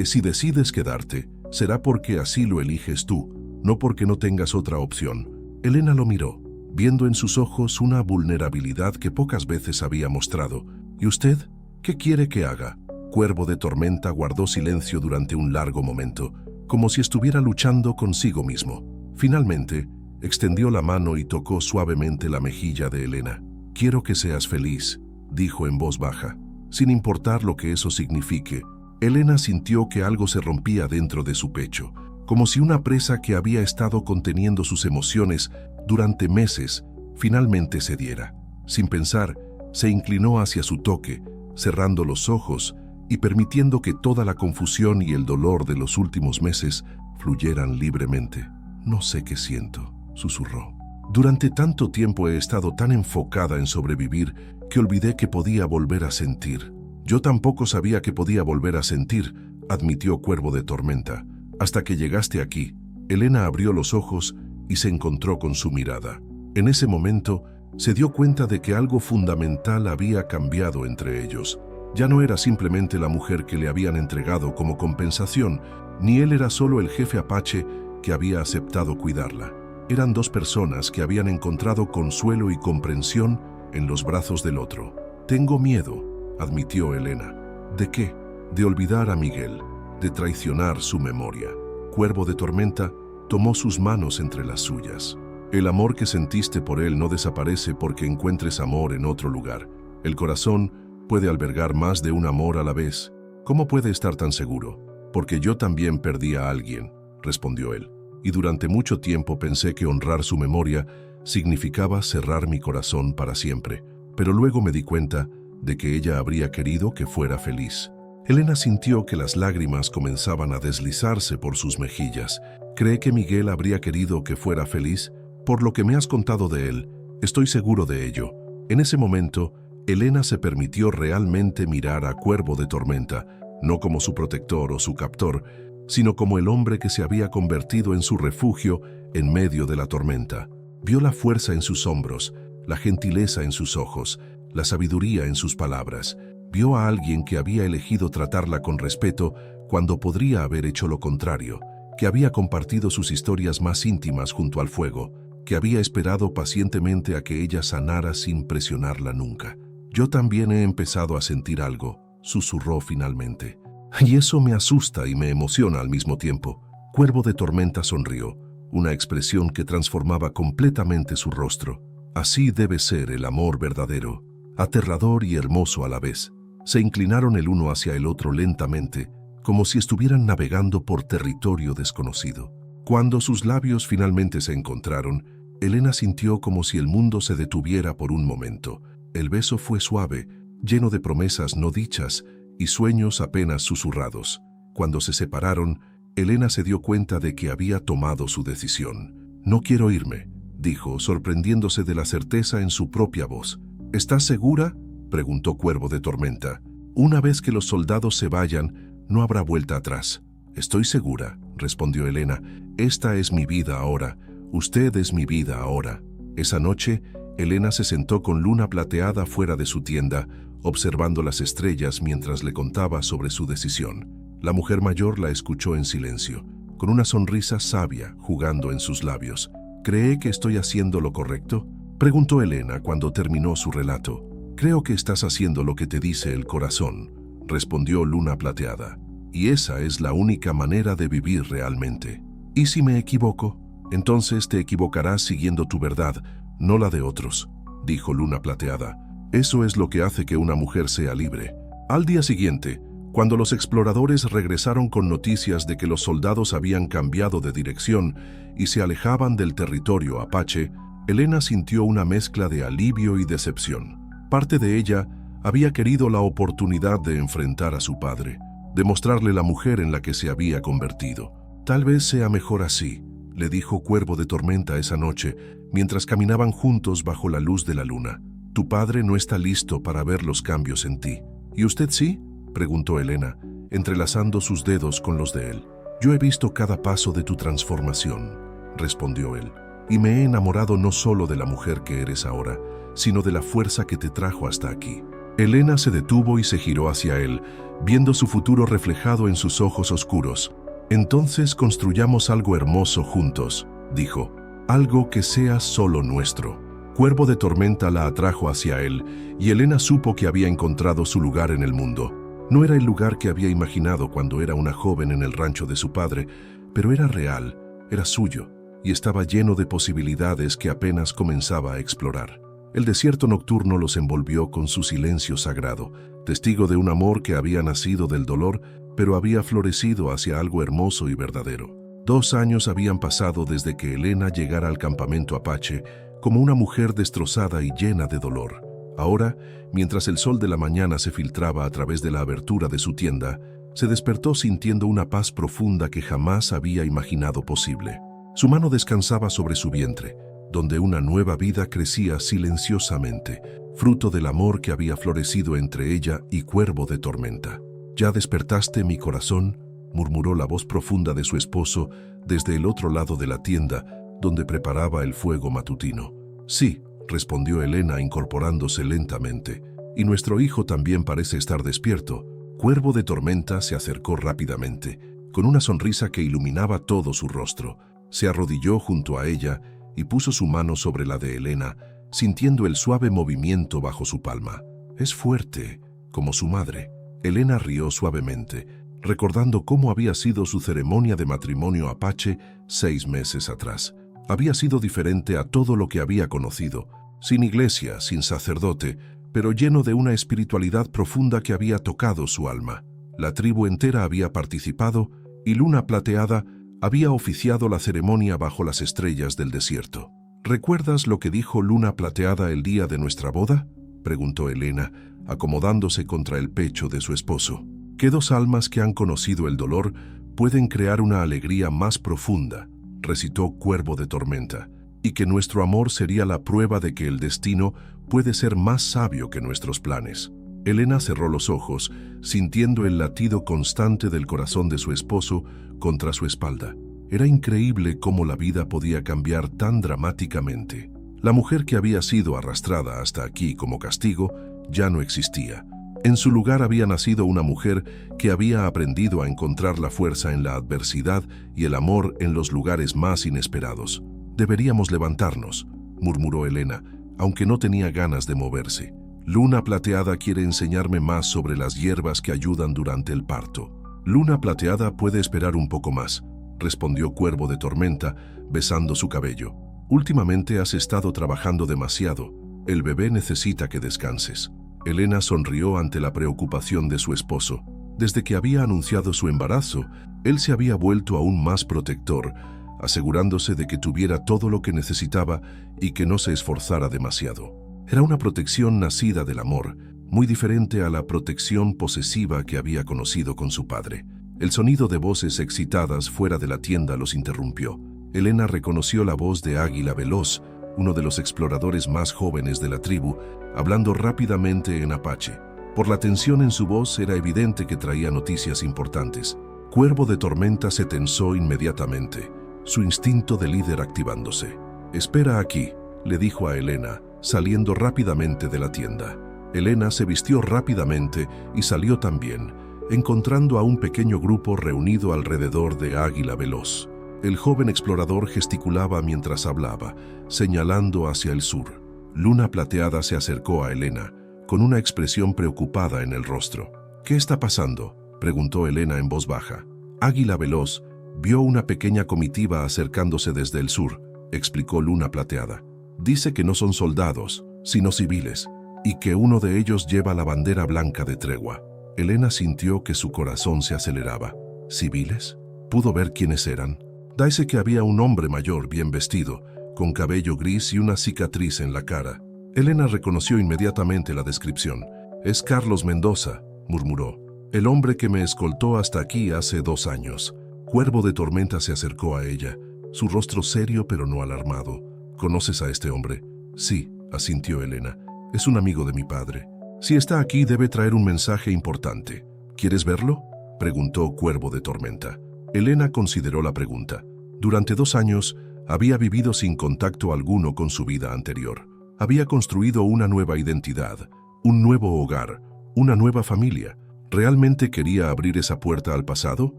si decides quedarte, será porque así lo eliges tú, no porque no tengas otra opción». Elena lo miró, viendo en sus ojos una vulnerabilidad que pocas veces había mostrado. «¿Y usted? ¿Qué quiere que haga?». Cuervo de Tormenta guardó silencio durante un largo momento, como si estuviera luchando consigo mismo. Finalmente, extendió la mano y tocó suavemente la mejilla de Elena. «Quiero que seas feliz», dijo en voz baja. Sin importar lo que eso signifique, Elena sintió que algo se rompía dentro de su pecho, como si una presa que había estado conteniendo sus emociones durante meses finalmente cediera. Sin pensar, se inclinó hacia su toque, cerrando los ojos y permitiendo que toda la confusión y el dolor de los últimos meses fluyeran libremente. «No sé qué siento», susurró. «Durante tanto tiempo he estado tan enfocada en sobrevivir que olvidé que podía volver a sentir». «Yo tampoco sabía que podía volver a sentir», admitió Cuervo de Tormenta. «Hasta que llegaste aquí». Elena abrió los ojos y se encontró con su mirada. En ese momento, se dio cuenta de que algo fundamental había cambiado entre ellos. Ya no era simplemente la mujer que le habían entregado como compensación, ni él era solo el jefe apache que había aceptado cuidarla. Eran dos personas que habían encontrado consuelo y comprensión en los brazos del otro. «Tengo miedo», admitió Elena. «¿De qué?». de olvidar a Miguel, de traicionar su memoria. Cuervo de Tormenta tomó sus manos entre las suyas. El amor que sentiste por él no desaparece porque encuentres amor en otro lugar. El corazón puede albergar más de un amor a la vez. ¿Cómo puede estar tan seguro? Porque yo también perdí a alguien, respondió él. Y durante mucho tiempo pensé que honrar su memoria significaba cerrar mi corazón para siempre. Pero luego me di cuenta de que ella habría querido que fuera feliz. Elena sintió que las lágrimas comenzaban a deslizarse por sus mejillas. ¿Cree que Miguel habría querido que fuera feliz? Por lo que me has contado de él, estoy seguro de ello. En ese momento, Elena se permitió realmente mirar a Cuervo de Tormenta, no como su protector o su captor, sino como el hombre que se había convertido en su refugio en medio de la tormenta. Vio la fuerza en sus hombros, la gentileza en sus ojos, la sabiduría en sus palabras. Vio a alguien que había elegido tratarla con respeto cuando podría haber hecho lo contrario, que había compartido sus historias más íntimas junto al fuego, que había esperado pacientemente a que ella sanara sin presionarla nunca. Yo también he empezado a sentir algo, susurró finalmente. Y eso me asusta y me emociona al mismo tiempo. Cuervo de Tormenta sonrió, una expresión que transformaba completamente su rostro. Así debe ser el amor verdadero, aterrador y hermoso a la vez. Se inclinaron el uno hacia el otro lentamente, como si estuvieran navegando por territorio desconocido. Cuando sus labios finalmente se encontraron, Elena sintió como si el mundo se detuviera por un momento. El beso fue suave, lleno de promesas no dichas y sueños apenas susurrados. Cuando se separaron, Elena se dio cuenta de que había tomado su decisión. No quiero irme, dijo, sorprendiéndose de la certeza en su propia voz. ¿Estás segura?, preguntó Cuervo de Tormenta. Una vez que los soldados se vayan, no habrá vuelta atrás. Estoy segura, respondió Elena. Esta es mi vida ahora. Usted es mi vida ahora. Esa noche, Elena se sentó con Luna Plateada fuera de su tienda, observando las estrellas mientras le contaba sobre su decisión. La mujer mayor la escuchó en silencio, con una sonrisa sabia jugando en sus labios. ¿Cree que estoy haciendo lo correcto?, preguntó Elena cuando terminó su relato. Creo que estás haciendo lo que te dice el corazón, respondió Luna Plateada. Y esa es la única manera de vivir realmente. ¿Y si me equivoco? Entonces te equivocarás siguiendo tu verdad, no la de otros, dijo Luna Plateada. Eso es lo que hace que una mujer sea libre. Al día siguiente, cuando los exploradores regresaron con noticias de que los soldados habían cambiado de dirección y se alejaban del territorio apache, Elena sintió una mezcla de alivio y decepción. Parte de ella había querido la oportunidad de enfrentar a su padre, de mostrarle la mujer en la que se había convertido. Tal vez sea mejor así, le dijo Cuervo de Tormenta esa noche, mientras caminaban juntos bajo la luz de la luna. Tu padre no está listo para ver los cambios en ti. ¿Y usted sí?, preguntó Elena, entrelazando sus dedos con los de él. Yo he visto cada paso de tu transformación, respondió él, y me he enamorado no solo de la mujer que eres ahora, sino de la fuerza que te trajo hasta aquí. Elena se detuvo y se giró hacia él, viendo su futuro reflejado en sus ojos oscuros. Entonces construyamos algo hermoso juntos, dijo, algo que sea solo nuestro. Cuervo de Tormenta la atrajo hacia él, y Elena supo que había encontrado su lugar en el mundo. No era el lugar que había imaginado cuando era una joven en el rancho de su padre, pero era real, era suyo, y estaba lleno de posibilidades que apenas comenzaba a explorar. El desierto nocturno los envolvió con su silencio sagrado, testigo de un amor que había nacido del dolor, pero había florecido hacia algo hermoso y verdadero. 2 años habían pasado desde que Elena llegara al campamento apache como una mujer destrozada y llena de dolor. Ahora, mientras el sol de la mañana se filtraba a través de la abertura de su tienda, se despertó sintiendo una paz profunda que jamás había imaginado posible. Su mano descansaba sobre su vientre, donde una nueva vida crecía silenciosamente, fruto del amor que había florecido entre ella y Cuervo de Tormenta. «¿Ya despertaste mi corazón?», murmuró la voz profunda de su esposo desde el otro lado de la tienda, donde preparaba el fuego matutino. «Sí», respondió Elena incorporándose lentamente, «y nuestro hijo también parece estar despierto». Cuervo de Tormenta se acercó rápidamente, con una sonrisa que iluminaba todo su rostro. Se arrodilló junto a ella y puso su mano sobre la de Elena, sintiendo el suave movimiento bajo su palma. «Es fuerte, como su madre», Elena rió suavemente, recordando cómo había sido su ceremonia de matrimonio apache 6 meses atrás. Había sido diferente a todo lo que había conocido, sin iglesia, sin sacerdote, pero lleno de una espiritualidad profunda que había tocado su alma. La tribu entera había participado y Luna Plateada había oficiado la ceremonia bajo las estrellas del desierto. ¿Recuerdas lo que dijo Luna Plateada el día de nuestra boda?, preguntó Elena, acomodándose contra el pecho de su esposo. Que 2 almas que han conocido el dolor pueden crear una alegría más profunda, recitó Cuervo de Tormenta, y que nuestro amor sería la prueba de que el destino puede ser más sabio que nuestros planes. Elena cerró los ojos, sintiendo el latido constante del corazón de su esposo contra su espalda. Era increíble cómo la vida podía cambiar tan dramáticamente. La mujer que había sido arrastrada hasta aquí como castigo ya no existía. En su lugar había nacido una mujer que había aprendido a encontrar la fuerza en la adversidad y el amor en los lugares más inesperados. «Deberíamos levantarnos», murmuró Elena, aunque no tenía ganas de moverse. «Luna Plateada quiere enseñarme más sobre las hierbas que ayudan durante el parto». «Luna Plateada puede esperar un poco más», respondió Cuervo de Tormenta, besando su cabello. «Últimamente has estado trabajando demasiado. El bebé necesita que descanses». Elena sonrió ante la preocupación de su esposo. Desde que había anunciado su embarazo, él se había vuelto aún más protector, asegurándose de que tuviera todo lo que necesitaba y que no se esforzara demasiado. Era una protección nacida del amor, muy diferente a la protección posesiva que había conocido con su padre. El sonido de voces excitadas fuera de la tienda los interrumpió. Elena reconoció la voz de Águila Veloz, uno de los exploradores más jóvenes de la tribu, hablando rápidamente en apache. Por la tensión en su voz era evidente que traía noticias importantes. Cuervo de Tormenta se tensó inmediatamente, su instinto de líder activándose. «Espera aquí», le dijo a Elena, saliendo rápidamente de la tienda. Elena se vistió rápidamente y salió también, encontrando a un pequeño grupo reunido alrededor de Águila Veloz. El joven explorador gesticulaba mientras hablaba, señalando hacia el sur. Luna Plateada se acercó a Elena, con una expresión preocupada en el rostro. «¿Qué está pasando?», preguntó Elena en voz baja. «Águila Veloz vio una pequeña comitiva acercándose desde el sur», explicó Luna Plateada. «Dice que no son soldados, sino civiles, y que uno de ellos lleva la bandera blanca de tregua». Elena sintió que su corazón se aceleraba. ¿Civiles? ¿Pudo ver quiénes eran? Dice que había un hombre mayor bien vestido, con cabello gris y una cicatriz en la cara. Elena reconoció inmediatamente la descripción. «Es Carlos Mendoza», murmuró. «El hombre que me escoltó hasta aquí hace 2 años». Cuervo de Tormenta se acercó a ella, su rostro serio pero no alarmado. «¿Conoces a este hombre?». «Sí», asintió Elena. «Es un amigo de mi padre. Si está aquí debe traer un mensaje importante». «¿Quieres verlo?», preguntó Cuervo de Tormenta. Elena consideró la pregunta. Durante 2 años había vivido sin contacto alguno con su vida anterior. Había construido una nueva identidad, un nuevo hogar, una nueva familia. ¿Realmente quería abrir esa puerta al pasado?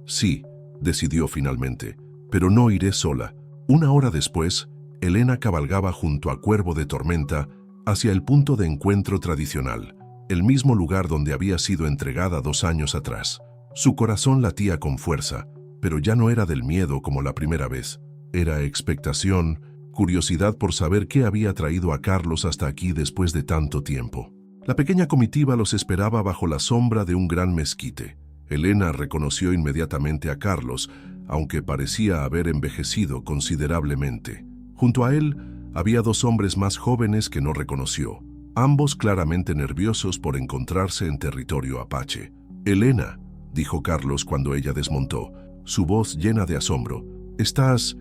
Sí, decidió finalmente, pero no iré sola. 1 hora después, Elena cabalgaba junto a Cuervo de Tormenta hacia el punto de encuentro tradicional, el mismo lugar donde había sido entregada 2 años atrás. Su corazón latía con fuerza, pero ya no era del miedo como la primera vez. Era expectación, curiosidad por saber qué había traído a Carlos hasta aquí después de tanto tiempo. La pequeña comitiva los esperaba bajo la sombra de un gran mezquite. Elena reconoció inmediatamente a Carlos, aunque parecía haber envejecido considerablemente. Junto a él había 2 hombres más jóvenes que no reconoció, ambos claramente nerviosos por encontrarse en territorio apache. «Elena», dijo Carlos cuando ella desmontó, su voz llena de asombro. Estás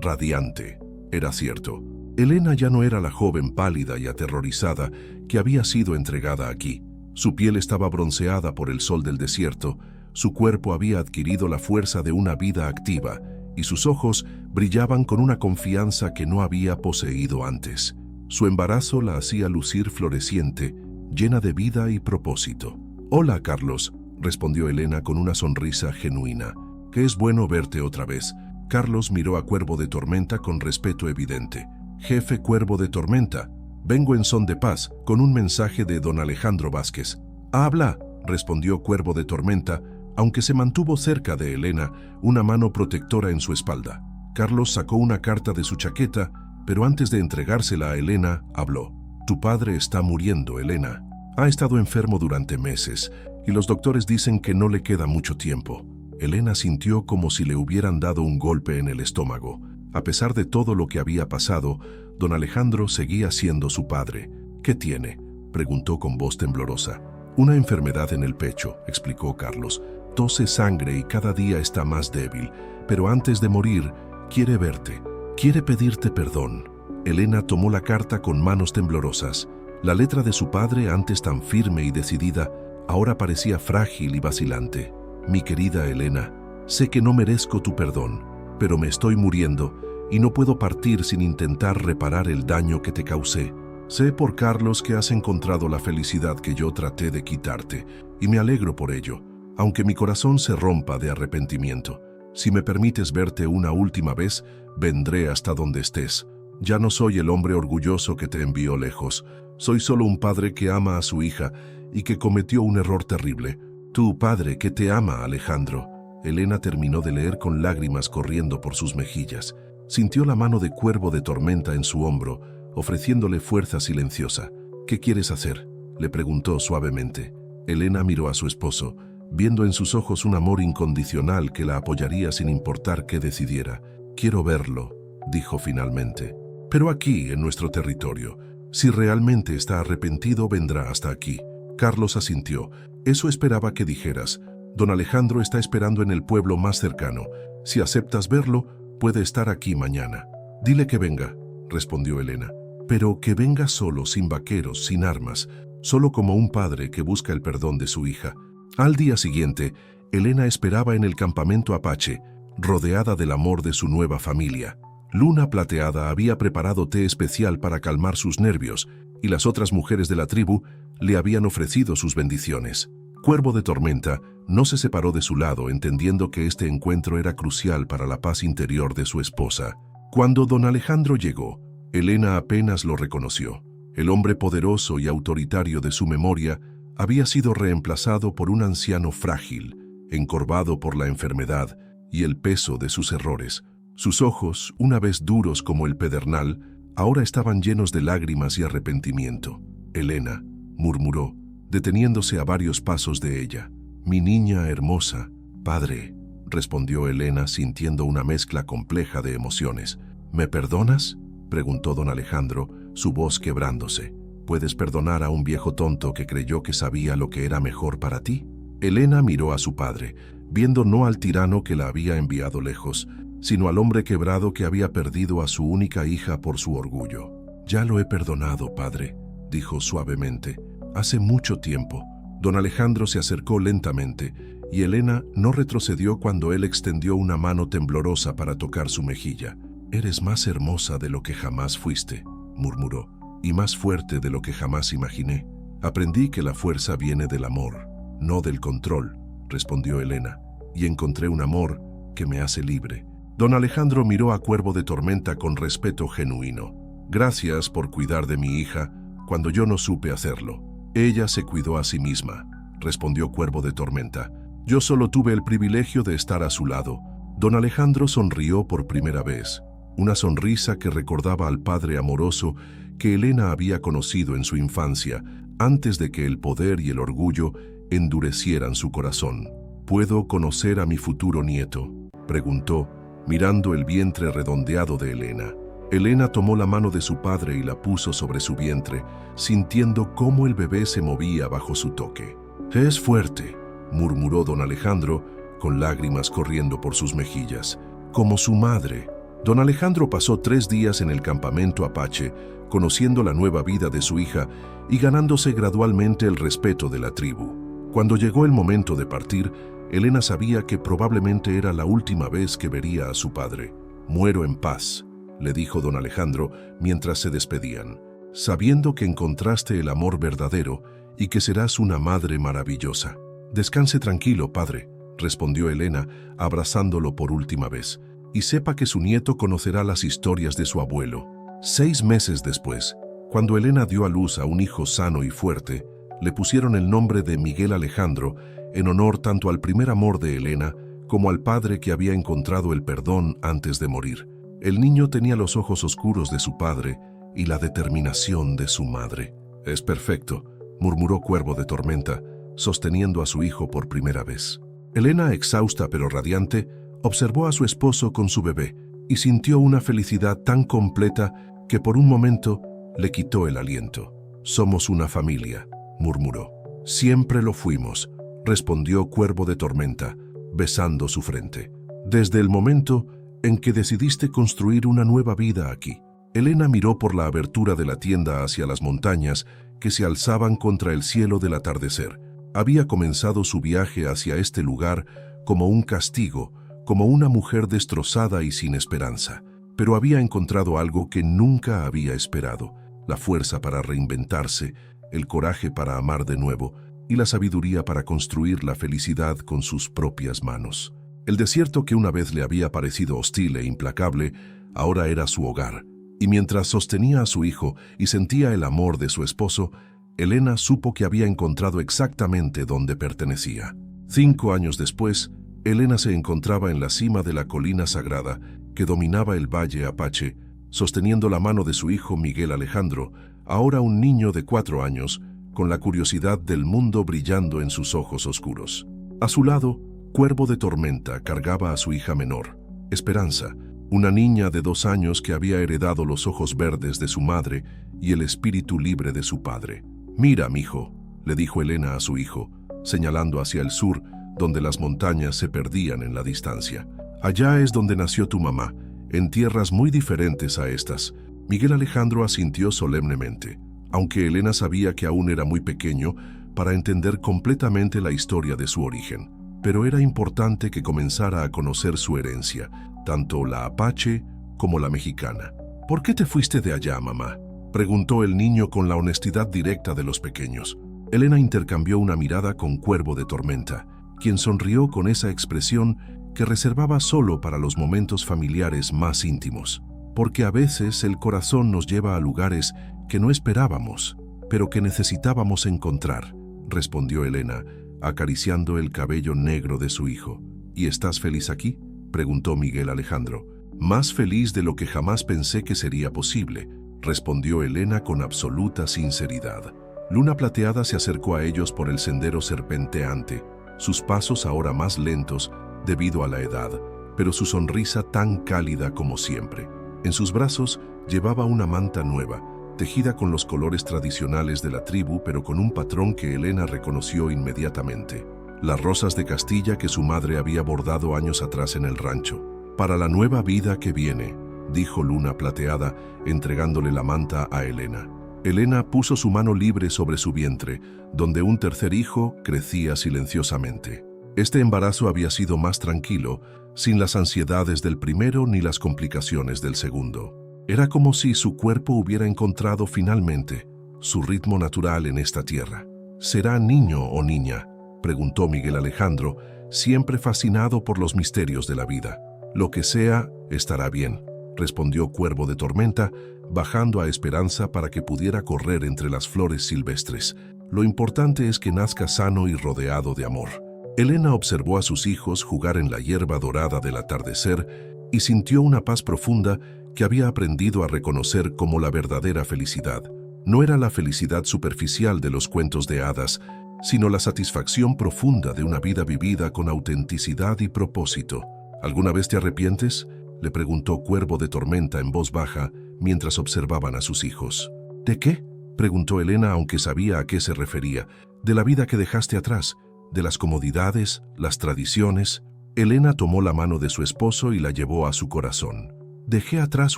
radiante». Era cierto. Elena ya no era la joven pálida y aterrorizada que había sido entregada aquí. Su piel estaba bronceada por el sol del desierto, su cuerpo había adquirido la fuerza de una vida activa y sus ojos brillaban con una confianza que no había poseído antes. Su embarazo la hacía lucir floreciente, llena de vida y propósito. «Hola, Carlos», respondió Elena con una sonrisa genuina. «Que es bueno verte otra vez». Carlos miró a Cuervo de Tormenta con respeto evidente. «Jefe Cuervo de Tormenta, vengo en son de paz, con un mensaje de don Alejandro Vázquez». «Habla», respondió Cuervo de Tormenta, aunque se mantuvo cerca de Elena, una mano protectora en su espalda. Carlos sacó una carta de su chaqueta, pero antes de entregársela a Elena, habló. Tu padre está muriendo, Elena. Ha estado enfermo durante meses, y los doctores dicen que no le queda mucho tiempo. Elena sintió como si le hubieran dado un golpe en el estómago. A pesar de todo lo que había pasado, don Alejandro seguía siendo su padre. ¿Qué tiene?, preguntó con voz temblorosa. Una enfermedad en el pecho, explicó Carlos. Tose sangre y cada día está más débil, pero antes de morir, quiere verte, quiere pedirte perdón. Elena tomó la carta con manos temblorosas. La letra de su padre, antes tan firme y decidida, ahora parecía frágil y vacilante. Mi querida Elena, sé que no merezco tu perdón, pero me estoy muriendo y no puedo partir sin intentar reparar el daño que te causé. Sé por Carlos que has encontrado la felicidad que yo traté de quitarte, y me alegro por ello, aunque mi corazón se rompa de arrepentimiento. Si me permites verte una última vez, vendré hasta donde estés. Ya no soy el hombre orgulloso que te envió lejos. Soy solo un padre que ama a su hija y que cometió un error terrible. Tu padre que te ama, Alejandro. Elena terminó de leer con lágrimas corriendo por sus mejillas. Sintió la mano de Cuervo de Tormenta en su hombro, ofreciéndole fuerza silenciosa. ¿Qué quieres hacer?, le preguntó suavemente. Elena miró a su esposo, viendo en sus ojos un amor incondicional que la apoyaría sin importar qué decidiera. Quiero verlo, dijo finalmente. Pero aquí, en nuestro territorio. Si realmente está arrepentido, vendrá hasta aquí. Carlos asintió. Eso esperaba que dijeras. Don Alejandro está esperando en el pueblo más cercano. Si aceptas verlo, puede estar aquí mañana. Dile que venga, respondió Elena. Pero que venga solo, sin vaqueros, sin armas, solo como un padre que busca el perdón de su hija. Al día siguiente, Elena esperaba en el campamento Apache, rodeada del amor de su nueva familia. Luna Plateada había preparado té especial para calmar sus nervios, y las otras mujeres de la tribu le habían ofrecido sus bendiciones. Cuervo de Tormenta no se separó de su lado, entendiendo que este encuentro era crucial para la paz interior de su esposa. Cuando don Alejandro llegó, Elena apenas lo reconoció. El hombre poderoso y autoritario de su memoria había sido reemplazado por un anciano frágil, encorvado por la enfermedad y el peso de sus errores. Sus ojos, una vez duros como el pedernal, ahora estaban llenos de lágrimas y arrepentimiento. Elena, murmuró, deteniéndose a varios pasos de ella. Mi niña hermosa. Padre, respondió Elena sintiendo una mezcla compleja de emociones. ¿Me perdonas?, preguntó don Alejandro, su voz quebrándose. ¿Puedes perdonar a un viejo tonto que creyó que sabía lo que era mejor para ti? Elena miró a su padre, viendo no al tirano que la había enviado lejos, sino al hombre quebrado que había perdido a su única hija por su orgullo. Ya lo he perdonado, padre, dijo suavemente. Hace mucho tiempo. Don Alejandro se acercó lentamente, y Elena no retrocedió cuando él extendió una mano temblorosa para tocar su mejilla. Eres más hermosa de lo que jamás fuiste, murmuró, y más fuerte de lo que jamás imaginé. Aprendí que la fuerza viene del amor, no del control, respondió Elena, y encontré un amor que me hace libre. Don Alejandro miró a Cuervo de Tormenta con respeto genuino. Gracias por cuidar de mi hija cuando yo no supe hacerlo. Ella se cuidó a sí misma, respondió Cuervo de Tormenta. Yo solo tuve el privilegio de estar a su lado. Don Alejandro sonrió por primera vez, una sonrisa que recordaba al padre amoroso que Elena había conocido en su infancia, antes de que el poder y el orgullo endurecieran su corazón. ¿Puedo conocer a mi futuro nieto?, preguntó, mirando el vientre redondeado de Elena. Elena tomó la mano de su padre y la puso sobre su vientre, sintiendo cómo el bebé se movía bajo su toque. «Es fuerte», murmuró don Alejandro, con lágrimas corriendo por sus mejillas. «Como su madre». Don Alejandro pasó 3 días en el campamento Apache, conociendo la nueva vida de su hija y ganándose gradualmente el respeto de la tribu. Cuando llegó el momento de partir, Elena sabía que probablemente era la última vez que vería a su padre. «Muero en paz», le dijo don Alejandro mientras se despedían, «sabiendo que encontraste el amor verdadero y que serás una madre maravillosa». «Descanse tranquilo, padre», respondió Elena, abrazándolo por última vez, «y sepa que su nieto conocerá las historias de su abuelo». 6 meses después, cuando Elena dio a luz a un hijo sano y fuerte, Le pusieron el nombre de Miguel Alejandro en honor tanto al primer amor de Elena como al padre que había encontrado el perdón antes de morir. El niño tenía los ojos oscuros de su padre y la determinación de su madre. «Es perfecto», murmuró Cuervo de Tormenta, sosteniendo a su hijo por primera vez. Elena, exhausta pero radiante, observó a su esposo con su bebé y sintió una felicidad tan completa que por un momento le quitó el aliento. «Somos una familia», murmuró. «Siempre lo fuimos», respondió Cuervo de Tormenta, besando su frente. «Desde el momento en que decidiste construir una nueva vida aquí». Elena miró por la abertura de la tienda hacia las montañas que se alzaban contra el cielo del atardecer. Había comenzado su viaje hacia este lugar como un castigo, como una mujer destrozada y sin esperanza. Pero había encontrado algo que nunca había esperado: la fuerza para reinventarse, el coraje para amar de nuevo y la sabiduría para construir la felicidad con sus propias manos. El desierto que una vez le había parecido hostil e implacable, ahora era su hogar. Y mientras sostenía a su hijo y sentía el amor de su esposo, Elena supo que había encontrado exactamente donde pertenecía. 5 años después, Elena se encontraba en la cima de la colina sagrada que dominaba el Valle Apache, sosteniendo la mano de su hijo Miguel Alejandro, ahora un niño de 4 años, con la curiosidad del mundo brillando en sus ojos oscuros. A su lado, Cuervo de Tormenta cargaba a su hija menor, Esperanza, una niña de 2 años que había heredado los ojos verdes de su madre y el espíritu libre de su padre. «Mira, mijo», le dijo Elena a su hijo, señalando hacia el sur, donde las montañas se perdían en la distancia. «Allá es donde nació tu mamá, en tierras muy diferentes a estas». Miguel Alejandro asintió solemnemente, aunque Elena sabía que aún era muy pequeño para entender completamente la historia de su origen. Pero era importante que comenzara a conocer su herencia, tanto la apache como la mexicana. «¿Por qué te fuiste de allá, mamá?», preguntó el niño con la honestidad directa de los pequeños. Elena intercambió una mirada con Cuervo de Tormenta, quien sonrió con esa expresión que reservaba solo para los momentos familiares más íntimos. «Porque a veces el corazón nos lleva a lugares que no esperábamos, pero que necesitábamos encontrar», respondió Elena, acariciando el cabello negro de su hijo. «¿Y estás feliz aquí?», preguntó Miguel Alejandro. «Más feliz de lo que jamás pensé que sería posible», respondió Elena con absoluta sinceridad. Luna Plateada se acercó a ellos por el sendero serpenteante, sus pasos ahora más lentos debido a la edad, pero su sonrisa tan cálida como siempre. En sus brazos llevaba una manta nueva, tejida con los colores tradicionales de la tribu, pero con un patrón que Elena reconoció inmediatamente: las rosas de Castilla que su madre había bordado años atrás en el rancho. «Para la nueva vida que viene», dijo Luna Plateada, entregándole la manta a Elena. Elena puso su mano libre sobre su vientre, donde un tercer hijo crecía silenciosamente. Este embarazo había sido más tranquilo, sin las ansiedades del primero ni las complicaciones del segundo. Era como si su cuerpo hubiera encontrado finalmente su ritmo natural en esta tierra. «¿Será niño o niña?», preguntó Miguel Alejandro, siempre fascinado por los misterios de la vida. «Lo que sea, estará bien», respondió Cuervo de Tormenta, bajando a Esperanza para que pudiera correr entre las flores silvestres. «Lo importante es que nazca sano y rodeado de amor». Elena observó a sus hijos jugar en la hierba dorada del atardecer y sintió una paz profunda que había aprendido a reconocer como la verdadera felicidad. No era la felicidad superficial de los cuentos de hadas, sino la satisfacción profunda de una vida vivida con autenticidad y propósito. «¿Alguna vez te arrepientes?», le preguntó Cuervo de Tormenta en voz baja mientras observaban a sus hijos. «¿De qué?», preguntó Elena, aunque sabía a qué se refería. «De la vida que dejaste atrás, de las comodidades, las tradiciones». Elena tomó la mano de su esposo y la llevó a su corazón. «Dejé atrás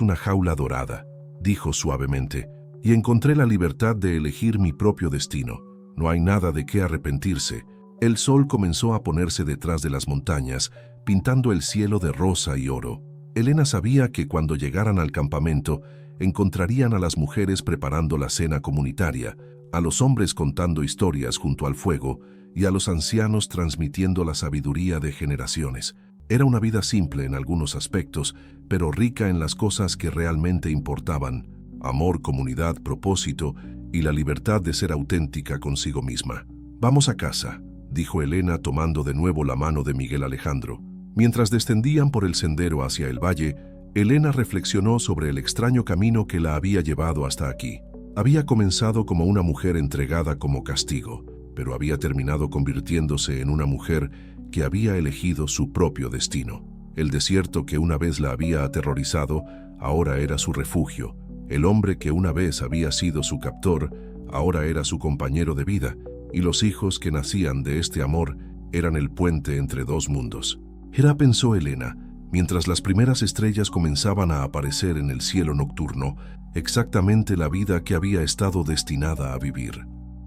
una jaula dorada», dijo suavemente, «y encontré la libertad de elegir mi propio destino. No hay nada de qué arrepentirse». El sol comenzó a ponerse detrás de las montañas, pintando el cielo de rosa y oro. Elena sabía que cuando llegaran al campamento, encontrarían a las mujeres preparando la cena comunitaria, a los hombres contando historias junto al fuego y a los ancianos transmitiendo la sabiduría de generaciones. Era una vida simple en algunos aspectos, pero rica en las cosas que realmente importaban: amor, comunidad, propósito y la libertad de ser auténtica consigo misma. «Vamos a casa», dijo Elena tomando de nuevo la mano de Miguel Alejandro. Mientras descendían por el sendero hacia el valle, Elena reflexionó sobre el extraño camino que la había llevado hasta aquí. Había comenzado como una mujer entregada como castigo, pero había terminado convirtiéndose en una mujer que había elegido su propio destino. El desierto que una vez la había aterrorizado, ahora era su refugio. El hombre que una vez había sido su captor, ahora era su compañero de vida, y los hijos que nacían de este amor eran el puente entre dos mundos. Era, pensó Elena, mientras las primeras estrellas comenzaban a aparecer en el cielo nocturno, exactamente la vida que había estado destinada a vivir.